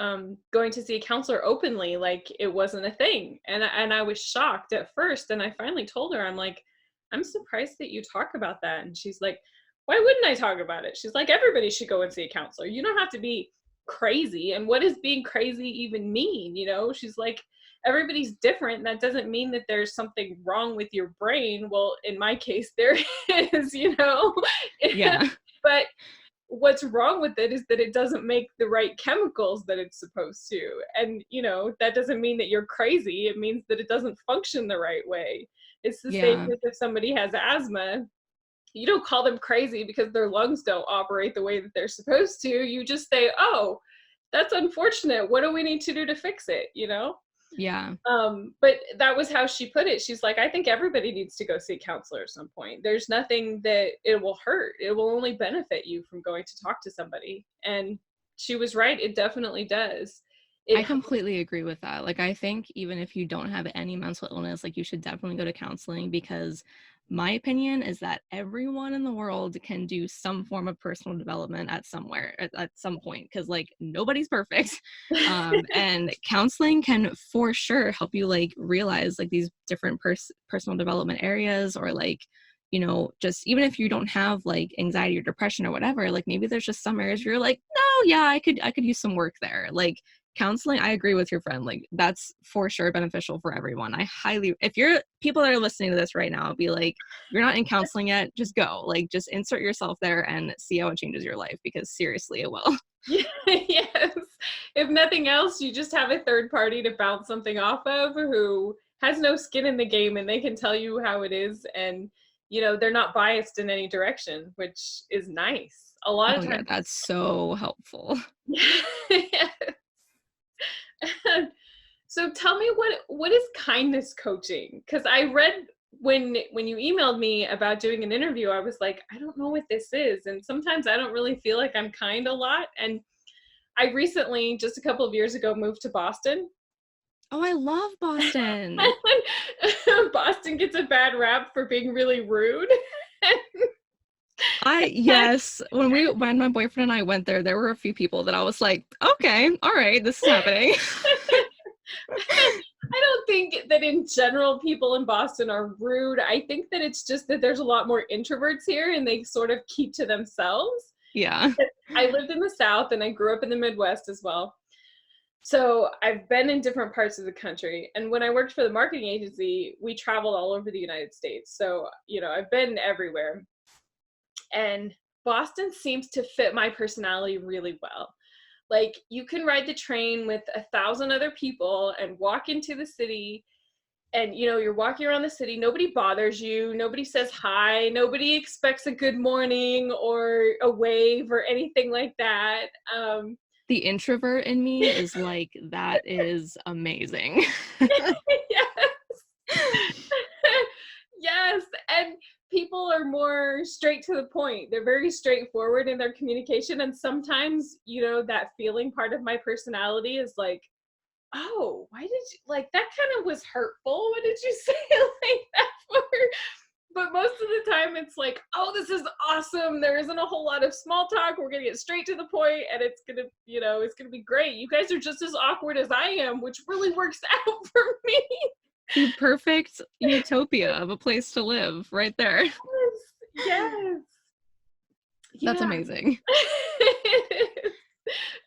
going to see a counselor openly, like it wasn't a thing. And I was shocked at first. And I finally told her, I'm like, I'm surprised that you talk about that. And she's like, why wouldn't I talk about it? She's like, everybody should go and see a counselor. You don't have to be crazy. And what does being crazy even mean? She's like, everybody's different. That doesn't mean that there's something wrong with your brain. Well, in my case, there is. Yeah. But what's wrong with it is that it doesn't make the right chemicals that it's supposed to. And, that doesn't mean that you're crazy. It means that it doesn't function the right way. It's the same Yeah. as if somebody has asthma. You don't call them crazy because their lungs don't operate the way that they're supposed to. You just say, oh, that's unfortunate. What do we need to do to fix it? Yeah. But that was how she put it. She's like, I think everybody needs to go see a counselor at some point. There's nothing that it will hurt. It will only benefit you from going to talk to somebody. And she was right. It definitely does. It I completely agree with that. Like, I think even if you don't have any mental illness, like, you should definitely go to counseling, because my opinion is that everyone in the world can do some form of personal development at somewhere at some point, because like nobody's perfect. And counseling can for sure help you like realize like these different personal development areas, or like, you know, just even if you don't have like anxiety or depression or whatever, like maybe there's just some areas where you're like, no, yeah, I could use some work there. Like counseling, I agree with your friend, like that's for sure beneficial for everyone. I highly, if you're people that are listening to this right now, be like, if you're not in counseling yet, just go, like just insert yourself there and see how it changes your life, because seriously it will. Yeah, yes. If nothing else, you just have a third party to bounce something off of who has no skin in the game and they can tell you how it is. And, you know, they're not biased in any direction, which is nice. A lot Oh of yeah, times. that's so helpful. Yeah. So tell me what is kindness coaching? Because I read when you emailed me about doing an interview, I was like, I don't know what this is. And sometimes I don't really feel like I'm kind a lot. And I recently, just a couple of years ago, moved to Boston. Oh, I love Boston. Boston gets a bad rap for being really rude. I Yes, when my boyfriend and I went there, there were a few people that I was like, okay, all right, this is happening. I don't think that in general people in Boston are rude. I think that it's just that there's a lot more introverts here and they sort of keep to themselves. Yeah. I lived in the South and I grew up in the Midwest as well. So I've been in different parts of the country. And when I worked for the marketing agency, we traveled all over the United States. So, you know, I've been everywhere. And Boston seems to fit my personality really well. Like you can ride the train with 1,000 other people and walk into the city, and you know you're walking around the city, nobody bothers you, nobody says hi, nobody expects a good morning or a wave or anything like that. The introvert in me is like, that is amazing. Yes. Yes, and people are more straight to the point. They're very straightforward in their communication, and sometimes, you know, that feeling part of my personality is like, oh, why did you like that? Kind of was hurtful. What did you say like that for? But most of the time it's like, oh, this is awesome, there isn't a whole lot of small talk, we're gonna get straight to the point and it's gonna, you know, it's gonna be great. You guys are just as awkward as I am, which really works out for me. The perfect utopia of a place to live right there. Yes, That's yeah. amazing.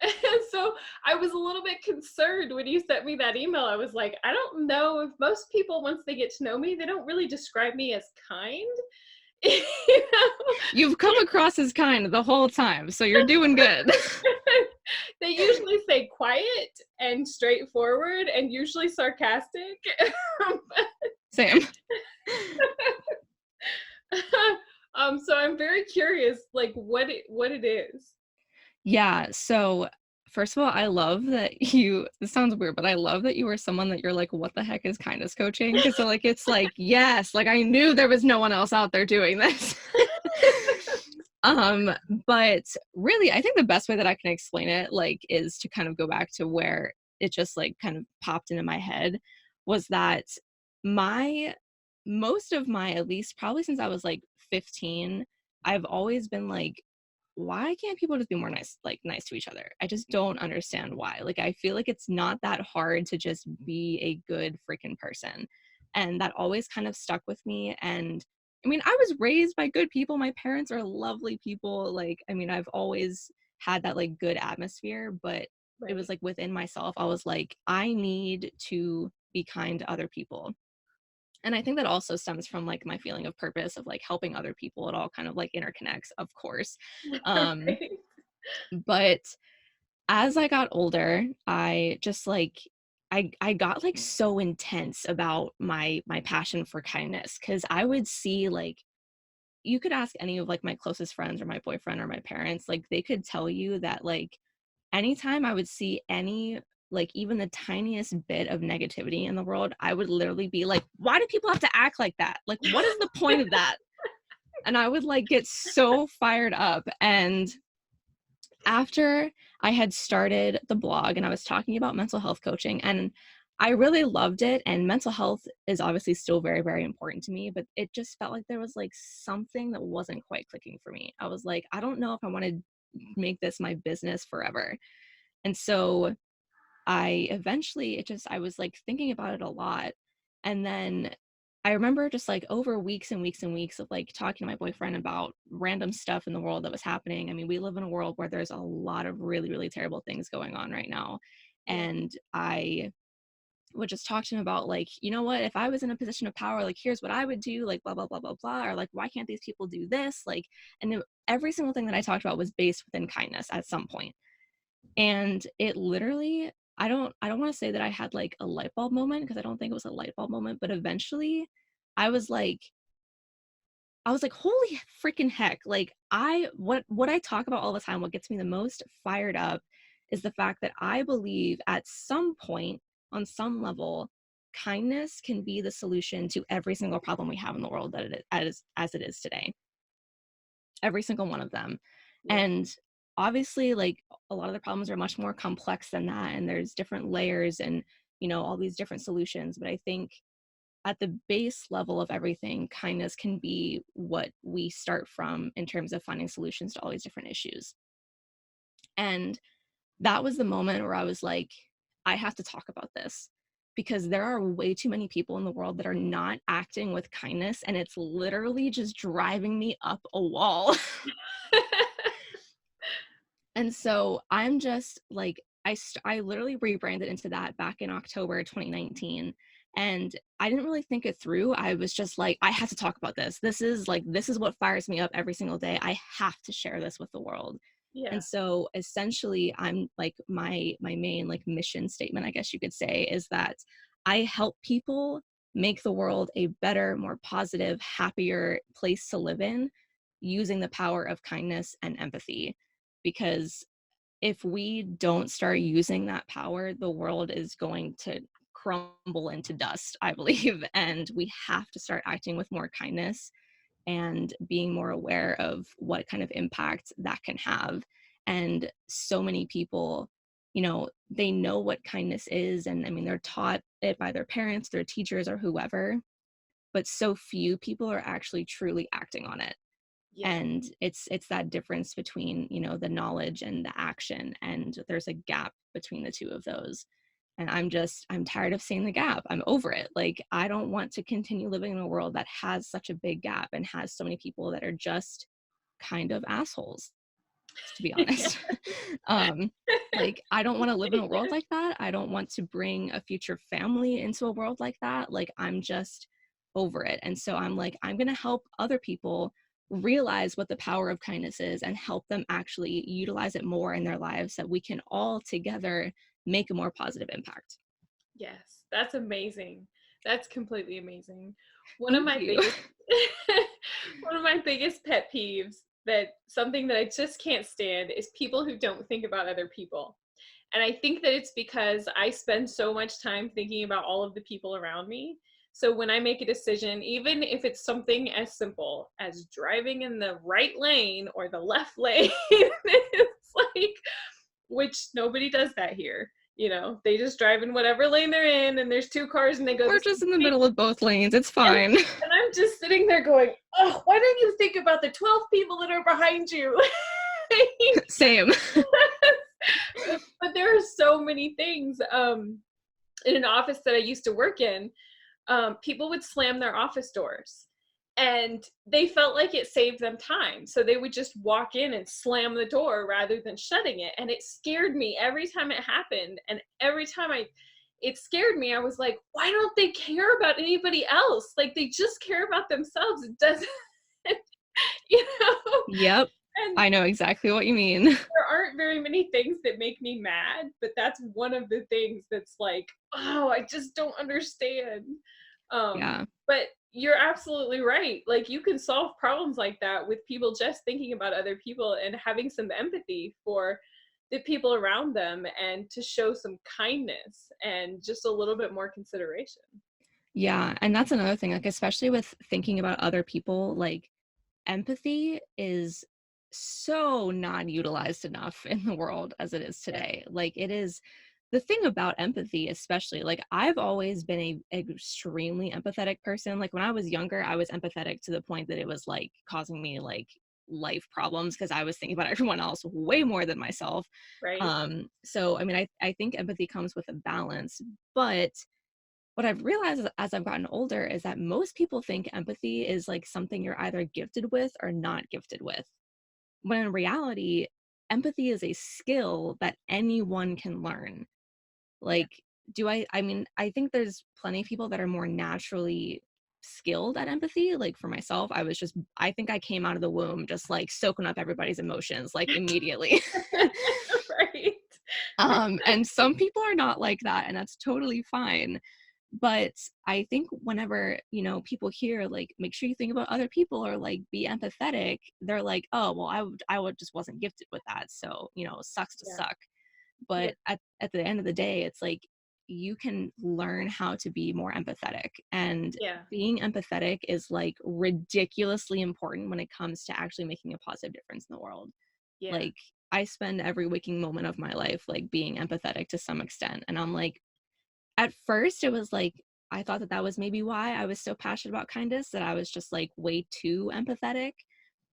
And so I was a little bit concerned when you sent me that email. I was like, I don't know if most people, once they get to know me, they don't really describe me as kind. You know? You've come across as kind the whole time, so you're doing good. They usually say quiet and straightforward and usually sarcastic. Same. So I'm very curious, like what it is. Yeah, so first of all, I love that you this sounds weird, but I love that you were someone that you're like, what the heck is kindness coaching? Because so like it's like, yes, like I knew there was no one else out there doing this. Um, but really, I think the best way that I can explain it, like, is to kind of go back to where it just like kind of popped into my head, was that my most of my, at least probably since I was like 15, I've always been like, why can't people just be more nice, like nice to each other? I just don't understand why. Like, I feel like it's not that hard to just be a good freaking person. And that always kind of stuck with me. And I mean, I was raised by good people. My parents are lovely people. Like, I mean, I've always had that like good atmosphere, but it was Right. like within myself, I was like, I need to be kind to other people. And I think that also stems from like my feeling of purpose of like helping other people. It all kind of like interconnects, of course. Um, Right. but as I got older, I just like I got like so intense about my passion for kindness, because I would see like, you could ask any of like my closest friends or my boyfriend or my parents, like they could tell you that like anytime I would see any like even the tiniest bit of negativity in the world, I would literally be like, why do people have to act like that? Like, what is the point of that? And I would like get so fired up. And after I had started the blog and I was talking about mental health coaching, and I really loved it, and mental health is obviously still very, very important to me, but it just felt like there was like something that wasn't quite clicking for me. I was like, I don't know if I want to make this my business forever. And so I eventually, I was like thinking about it a lot. And then I remember just like over weeks and weeks and weeks of like talking to my boyfriend about random stuff in the world that was happening. I mean, we live in a world where there's a lot of really, really terrible things going on right now. Yeah. And I would just talk to him about like, you know what, if I was in a position of power, like here's what I would do, like blah, blah, blah, blah, blah, or like, why can't these people do this? Like, every single thing that I talked about was based within kindness at some point. And it literally, I don't want to say that I had like a light bulb moment because I don't think it was a light bulb moment, but eventually I was like I was like, holy freaking heck. Like what I talk about all the time, what gets me the most fired up is the fact that I believe at some point, on some level, kindness can be the solution to every single problem we have in the world that as it is today. Every single one of them. Yeah. And obviously, like a lot of the problems are much more complex than that. And there's different layers and, all these different solutions. But I think at the base level of everything, kindness can be what we start from in terms of finding solutions to all these different issues. And that was the moment where I was like, I have to talk about this because there are way too many people in the world that are not acting with kindness. And it's literally just driving me up a wall. And so I'm just like, I literally rebranded into that back in October 2019. And I didn't really think it through. I was just like, I have to talk about this. This is what fires me up every single day. I have to share this with the world. Yeah. And so essentially I'm like my main like mission statement, I guess you could say, is that I help people make the world a better, more positive, happier place to live in using the power of kindness and empathy, because if we don't start using that power, the world is going to crumble into dust, I believe. And we have to start acting with more kindness and being more aware of what kind of impact that can have. And so many people, they know what kindness is. And I mean, they're taught it by their parents, their teachers, or whoever, but so few people are actually truly acting on it. Yeah. And it's that difference between the knowledge and the action, and there's a gap between the two of those. And I'm tired of seeing the gap. I'm over it. Like, I don't want to continue living in a world that has such a big gap and has so many people that are just kind of assholes, to be honest. um like, I don't want to live in a world like that. I don't want to bring a future family into a world like that. Like, I'm just over it. And so I'm like, I'm going to help other people realize what the power of kindness is and help them actually utilize it more in their lives, so that we can all together make a more positive impact. Yes, that's amazing. That's completely amazing. One of Thank my you. biggest one of my biggest pet peeves, that something that I just can't stand, is people who don't think about other people. And I think that it's because I spend so much time thinking about all of the people around me. So when I make a decision, even if it's something as simple as driving in the right lane or the left lane, it's like, which nobody does that here. They just drive in whatever lane they're in, and there's two cars and they go We're the just same in the speed. middle of both lanes. It's And, fine. and I'm just sitting there going, oh, why don't you think about the 12 people that are behind you? Same. But there are so many things. In an office that I used to work in, people would slam their office doors, and they felt like it saved them time. So they would just walk in and slam the door rather than shutting it. And it scared me every time it happened. And every time it scared me, I was like, why don't they care about anybody else? Like, they just care about themselves. It doesn't, you know? Yep. And I know exactly what you mean. there aren't very many things that make me mad, but that's one of the things that's like, oh, I just don't understand. Yeah. But you're absolutely right. Like, you can solve problems like that with people just thinking about other people and having some empathy for the people around them, and to show some kindness and just a little bit more consideration. Yeah. And that's another thing, like, especially with thinking about other people, like, empathy is so not utilized enough in the world as it is Yeah. today. Like it is the thing about empathy, especially, like I've always been a extremely empathetic person. Like when I was younger, I was empathetic to the point that it was like causing me like life problems because I was thinking about everyone else way more than myself. Right. So I mean, I think empathy comes with a balance, but what I've realized as I've gotten older is that most people think empathy is like something you're either gifted with or not gifted with, when in reality, empathy is a skill that anyone can learn. Yeah. Like, I mean, I think there's plenty of people that are more naturally skilled at empathy. Like for myself, I think I came out of the womb just like soaking up everybody's emotions like immediately. Right. And some people are not like that, and that's totally fine. But I think whenever, people hear like make sure you think about other people or like be empathetic, they're like, oh well, I would just wasn't gifted with that. So, sucks to Yeah. suck. Yeah. But at the end of the day, it's like you can learn how to be more empathetic. And Yeah. being empathetic is like ridiculously important when it comes to actually making a positive difference in the world. Yeah. Like I spend every waking moment of my life like being empathetic to some extent. And I'm like, at first it was like I thought that that was maybe why I was so passionate about kindness, that I was just like way too empathetic,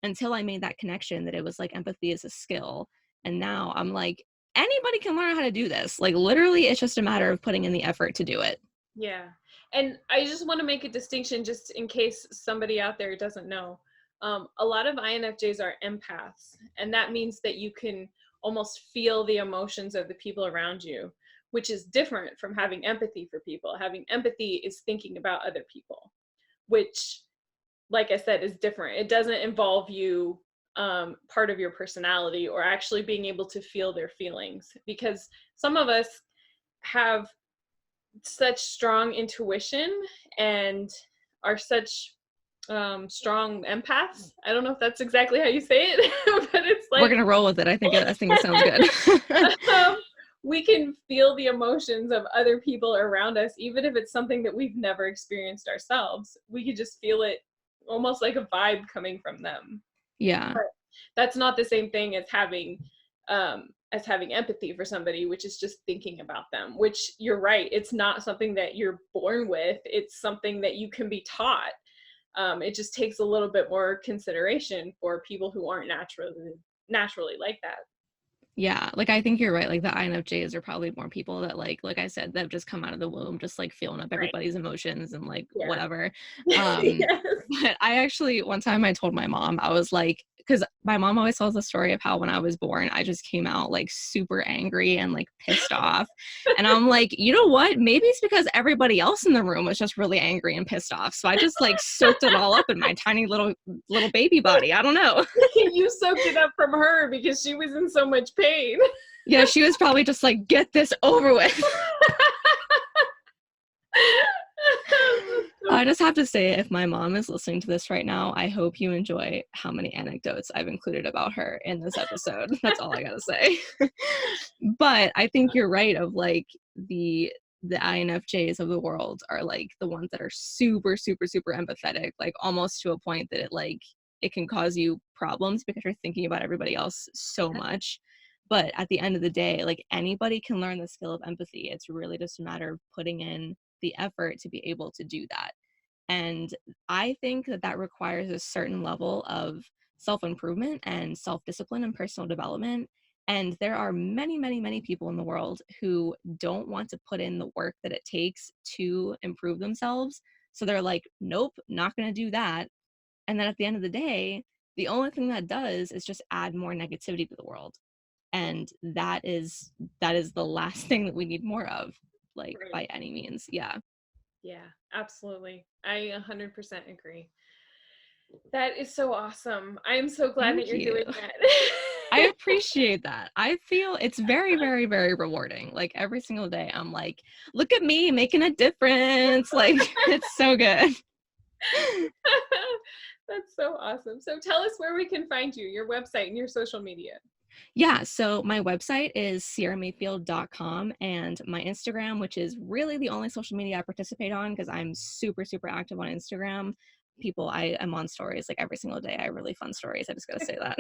until I made that connection that it was like empathy is a skill. And now I'm like, anybody can learn how to do this. Like literally it's just a matter of putting in the effort to do it. Yeah. And I just want to make a distinction just in case somebody out there doesn't know. A lot of INFJs are empaths, and that means that you can almost feel the emotions of the people around you, which is different from having empathy for people. Having empathy is thinking about other people, which, like I said, is different. It doesn't involve you part of your personality or actually being able to feel their feelings, because some of us have such strong intuition and are such strong empaths. I don't know if that's exactly how you say it, but it's We're like gonna roll with it. I think it sounds good. um, we can feel the emotions of other people around us, even if it's something that we've never experienced ourselves. We could just feel it almost like a vibe coming from them. Yeah. But that's not the same thing as having empathy for somebody, which is just thinking about them. Which you're right, it's not something that you're born with. It's something that you can be taught. It just takes a little bit more consideration for people who aren't naturally like that. Yeah, like I think you're right. Like the INFJs are probably more people that like I said, that have just come out of the womb, just like feeling up Right. everybody's emotions and like Yeah. whatever. Yes. But I actually one time I told my mom, I was like, because my mom always tells the story of how when I was born, I just came out like super angry and like pissed off. And I'm like, you know what? Maybe it's because everybody else in the room was just really angry and pissed off. So I just like soaked it all up in my tiny little baby body. I don't know. You soaked it up from her because she was in so much pain. Yeah, she was probably just like, get this over with. I just have to say, if my mom is listening to this right now, I hope you enjoy how many anecdotes I've included about her in this episode. That's all I gotta say. But I think you're right of like the INFJs of the world are like the ones that are super, super, super empathetic, like almost to a point that it can cause you problems because you're thinking about everybody else so much. But at the end of the day, like anybody can learn the skill of empathy. It's really just a matter of putting in the effort to be able to do that. And I think that that requires a certain level of self improvement and self discipline and personal development. And there are many, many, many people in the world who don't want to put in the work that it takes to improve themselves. So they're like, nope, not going to do that. And then at the end of the day, the only thing that does is just add more negativity to the world. And that is the last thing that we need more of, like Right. by any means. Yeah. Yeah, absolutely. I 100% agree. That is so awesome. I am so glad that Thank you're you. doing that. I appreciate that. I feel it's very, very, very rewarding. Like every single day, I'm like, look at me making a difference. Like it's so good. That's so awesome. So tell us where we can find you, your website and your social media. Yeah. So my website is sierramayfield.com, and my Instagram, which is really the only social media I participate on because I'm super, super active on Instagram, people. I am on stories like every single day. I have really fun stories. I just gotta say that.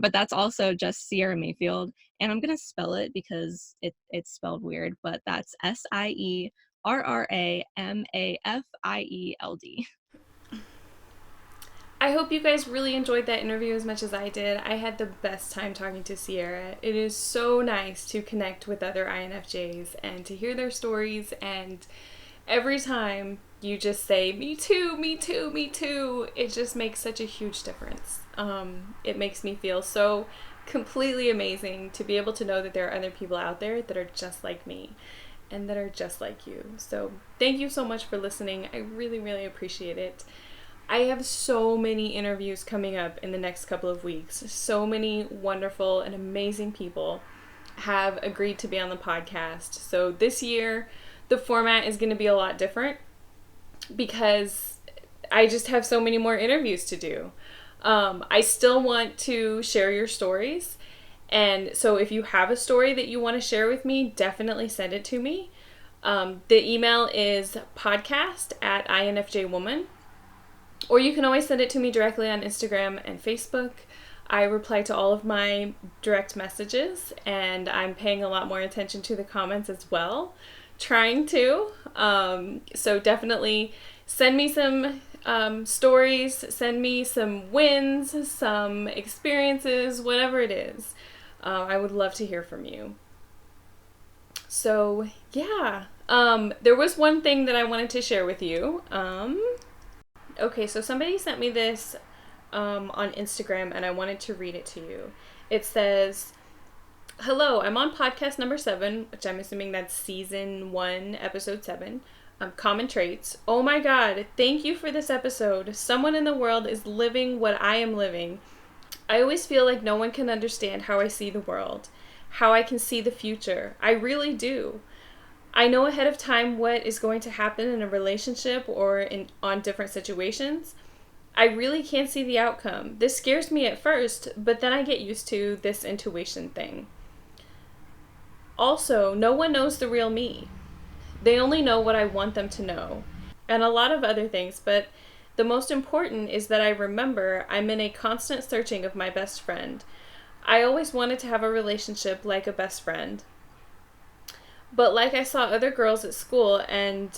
But that's also just Sierra Mayfield, and I'm gonna spell it because it's spelled weird. But that's SIERRAMAFIELD. I hope you guys really enjoyed that interview as much as I did. I had the best time talking to Sierra. It is so nice to connect with other INFJs and to hear their stories. And every time you just say, me too, me too, me too, it just makes such a huge difference. It makes me feel so completely amazing to be able to know that there are other people out there that are just like me and that are just like you. So thank you so much for listening. I really, really appreciate it. I have so many interviews coming up in the next couple of weeks. So many wonderful and amazing people have agreed to be on the podcast. So this year, the format is going to be a lot different because I just have so many more interviews to do. I still want to share your stories. And so if you have a story that you want to share with me, definitely send it to me. The email is podcast@infjwoman. Or you can always send it to me directly on Instagram and Facebook. I reply to all of my direct messages, and I'm paying a lot more attention to the comments as well. Trying to. So definitely send me some stories, send me some wins, some experiences, whatever it is. I would love to hear from you. So, yeah. There was one thing that I wanted to share with you. Okay, so somebody sent me this on Instagram, and I wanted to read it to you. It says, "Hello, I'm on podcast number 7, which I'm assuming that's season 1, episode 7, Common Traits. Oh my god, thank you for this episode. Someone in the world is living what I am living. I always feel like no one can understand how I see the world, how I can see the future. I really do. I know ahead of time what is going to happen in a relationship or on different situations. I really can't see the outcome. This scares me at first, but then I get used to this intuition thing. Also, no one knows the real me. They only know what I want them to know, and a lot of other things, but the most important is that I remember I'm in a constant searching of my best friend. I always wanted to have a relationship like a best friend. But like I saw other girls at school and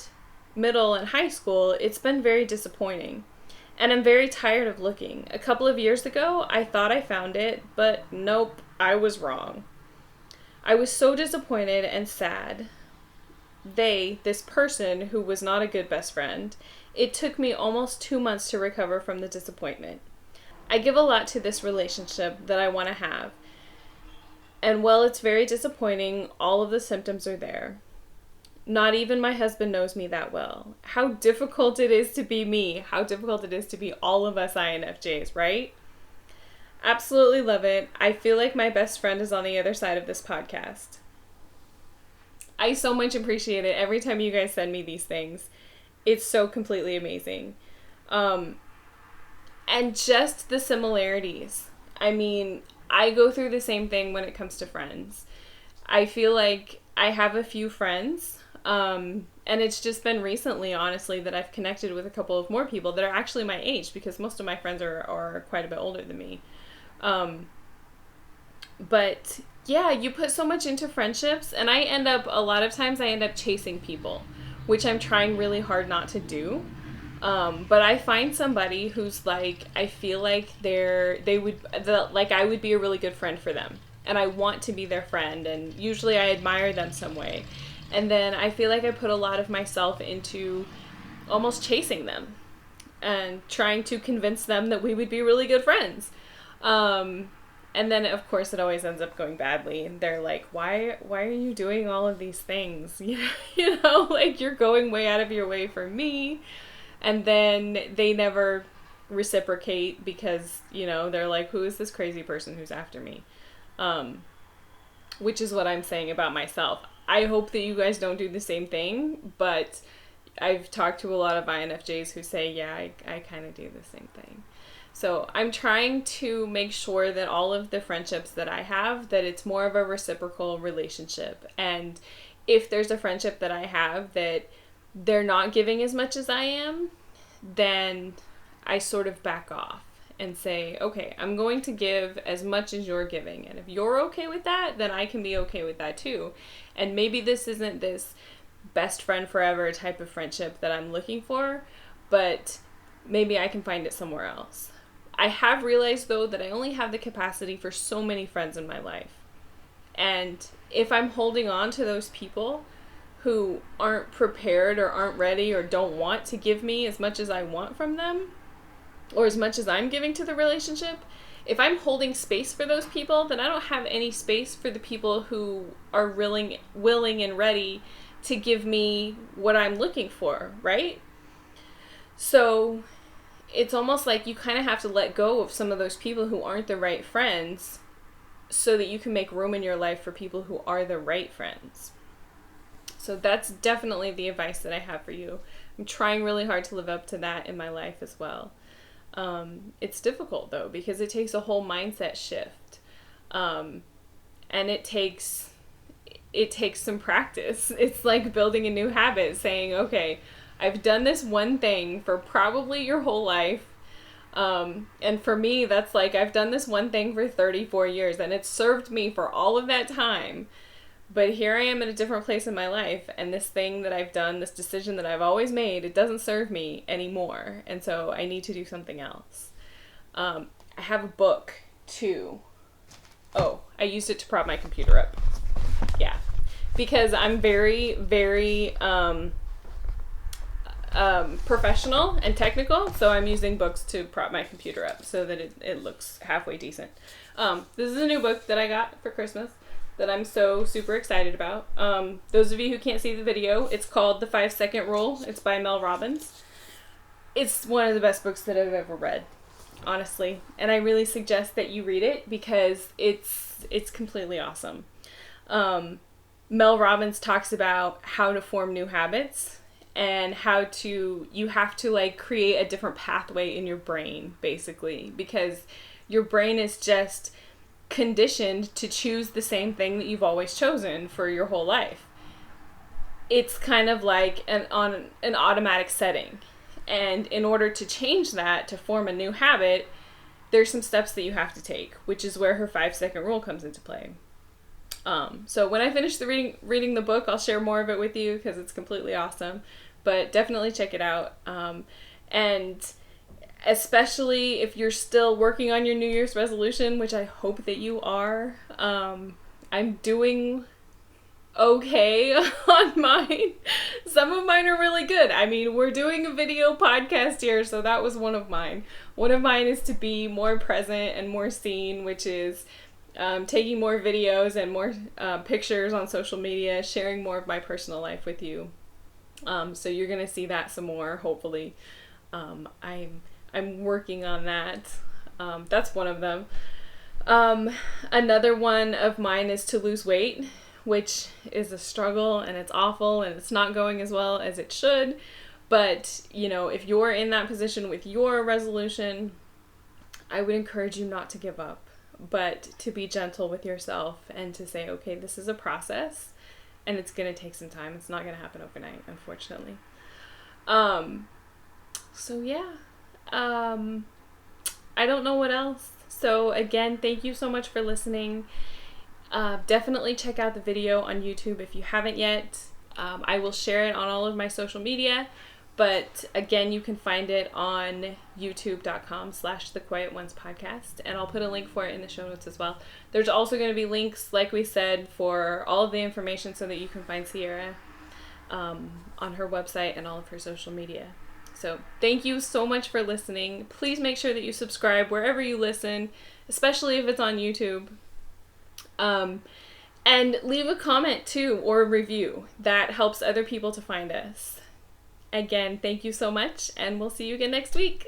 middle and high school, it's been very disappointing. And I'm very tired of looking. A couple of years ago, I thought I found it, but nope, I was wrong. I was so disappointed and sad. This person who was not a good best friend, it took me almost 2 months to recover from the disappointment. I give a lot to this relationship that I want to have. And while it's very disappointing, all of the symptoms are there. Not even my husband knows me that well. How difficult it is to be me. How difficult it is to be all of us INFJs, right? Absolutely love it. I feel like my best friend is on the other side of this podcast. I so much appreciate it every time you guys send me these things. It's so completely amazing. And just the similarities. I mean, I go through the same thing when it comes to friends. I feel like I have a few friends, and it's just been recently, honestly, that I've connected with a couple of more people that are actually my age, because most of my friends are quite a bit older than me. But yeah, you put so much into friendships, and a lot of times I end up chasing people, which I'm trying really hard not to do. But I find somebody who's like, I feel like I would be a really good friend for them. And I want to be their friend, and usually I admire them some way. And then I feel like I put a lot of myself into almost chasing them and trying to convince them that we would be really good friends. And then, of course, it always ends up going badly. And they're like, why are you doing all of these things? You know, like, you're going way out of your way for me. And then they never reciprocate because, you know, they're like, who is this crazy person who's after me? Which is what I'm saying about myself. I hope that you guys don't do the same thing, but I've talked to a lot of INFJs who say, yeah, I kind of do the same thing. So I'm trying to make sure that all of the friendships that I have, that it's more of a reciprocal relationship. And if there's a friendship that I have that they're not giving as much as I am, then I sort of back off and say, okay, I'm going to give as much as you're giving. And if you're okay with that, then I can be okay with that too. And maybe this isn't this best friend forever type of friendship that I'm looking for, but maybe I can find it somewhere else. I have realized, though, that I only have the capacity for so many friends in my life. And if I'm holding on to those people who aren't prepared or aren't ready or don't want to give me as much as I want from them, or as much as I'm giving to the relationship, if I'm holding space for those people, then I don't have any space for the people who are willing and ready to give me what I'm looking for, right? So it's almost like you kind of have to let go of some of those people who aren't the right friends so that you can make room in your life for people who are the right friends. So that's definitely the advice that I have for you. I'm trying really hard to live up to that in my life as well. It's difficult, though, because it takes a whole mindset shift. And it takes some practice. It's like building a new habit, saying, okay, I've done this one thing for probably your whole life. And for me, that's like, I've done this one thing for 34 years, and it's served me for all of that time. But here I am at a different place in my life, and this thing that I've done, this decision that I've always made, it doesn't serve me anymore. And so I need to do something else. I have a book, too. Oh, I used it to prop my computer up. Yeah. Because I'm very, very professional and technical, so I'm using books to prop my computer up so that it looks halfway decent. This is a new book that I got for Christmas that I'm so super excited about. Those of you who can't see the video, it's called The 5-Second Rule. It's by Mel Robbins. It's one of the best books that I've ever read, honestly. And I really suggest that you read it because it's completely awesome. Mel Robbins talks about how to form new habits and you have to like create a different pathway in your brain, basically, because your brain is just conditioned to choose the same thing that you've always chosen for your whole life. It's kind of like an automatic setting. And in order to change that, to form a new habit, there's some steps that you have to take, which is where her 5-second rule comes into play. So when I finish reading the book, I'll share more of it with you because it's completely awesome. But definitely check it out. And especially if you're still working on your New Year's resolution, which I hope that you are. I'm doing okay on mine. Some of mine are really good. I mean, we're doing a video podcast here, so that was one of mine. One of mine is to be more present and more seen, which is taking more videos and more pictures on social media, sharing more of my personal life with you. So you're gonna see that some more, hopefully. I'm working on that. That's one of them. Another one of mine is to lose weight, which is a struggle and it's awful and it's not going as well as it should. But, you know, if you're in that position with your resolution, I would encourage you not to give up, but to be gentle with yourself and to say, okay, this is a process and it's going to take some time. It's not going to happen overnight, unfortunately. So yeah. I don't know what else. So again, thank you so much for listening. Definitely check out the video on YouTube if you haven't yet. I will share it on all of my social media, but again, you can find it on youtube.com/thequietoncespodcast, and I'll put a link for it in the show notes as well. There's also going to be links, like we said, for all of the information so that you can find Sierra on her website and all of her social media. So thank you so much for listening. Please make sure that you subscribe wherever you listen, especially if it's on YouTube. And leave a comment too, or a review. That helps other people to find us. Again, thank you so much, and we'll see you again next week.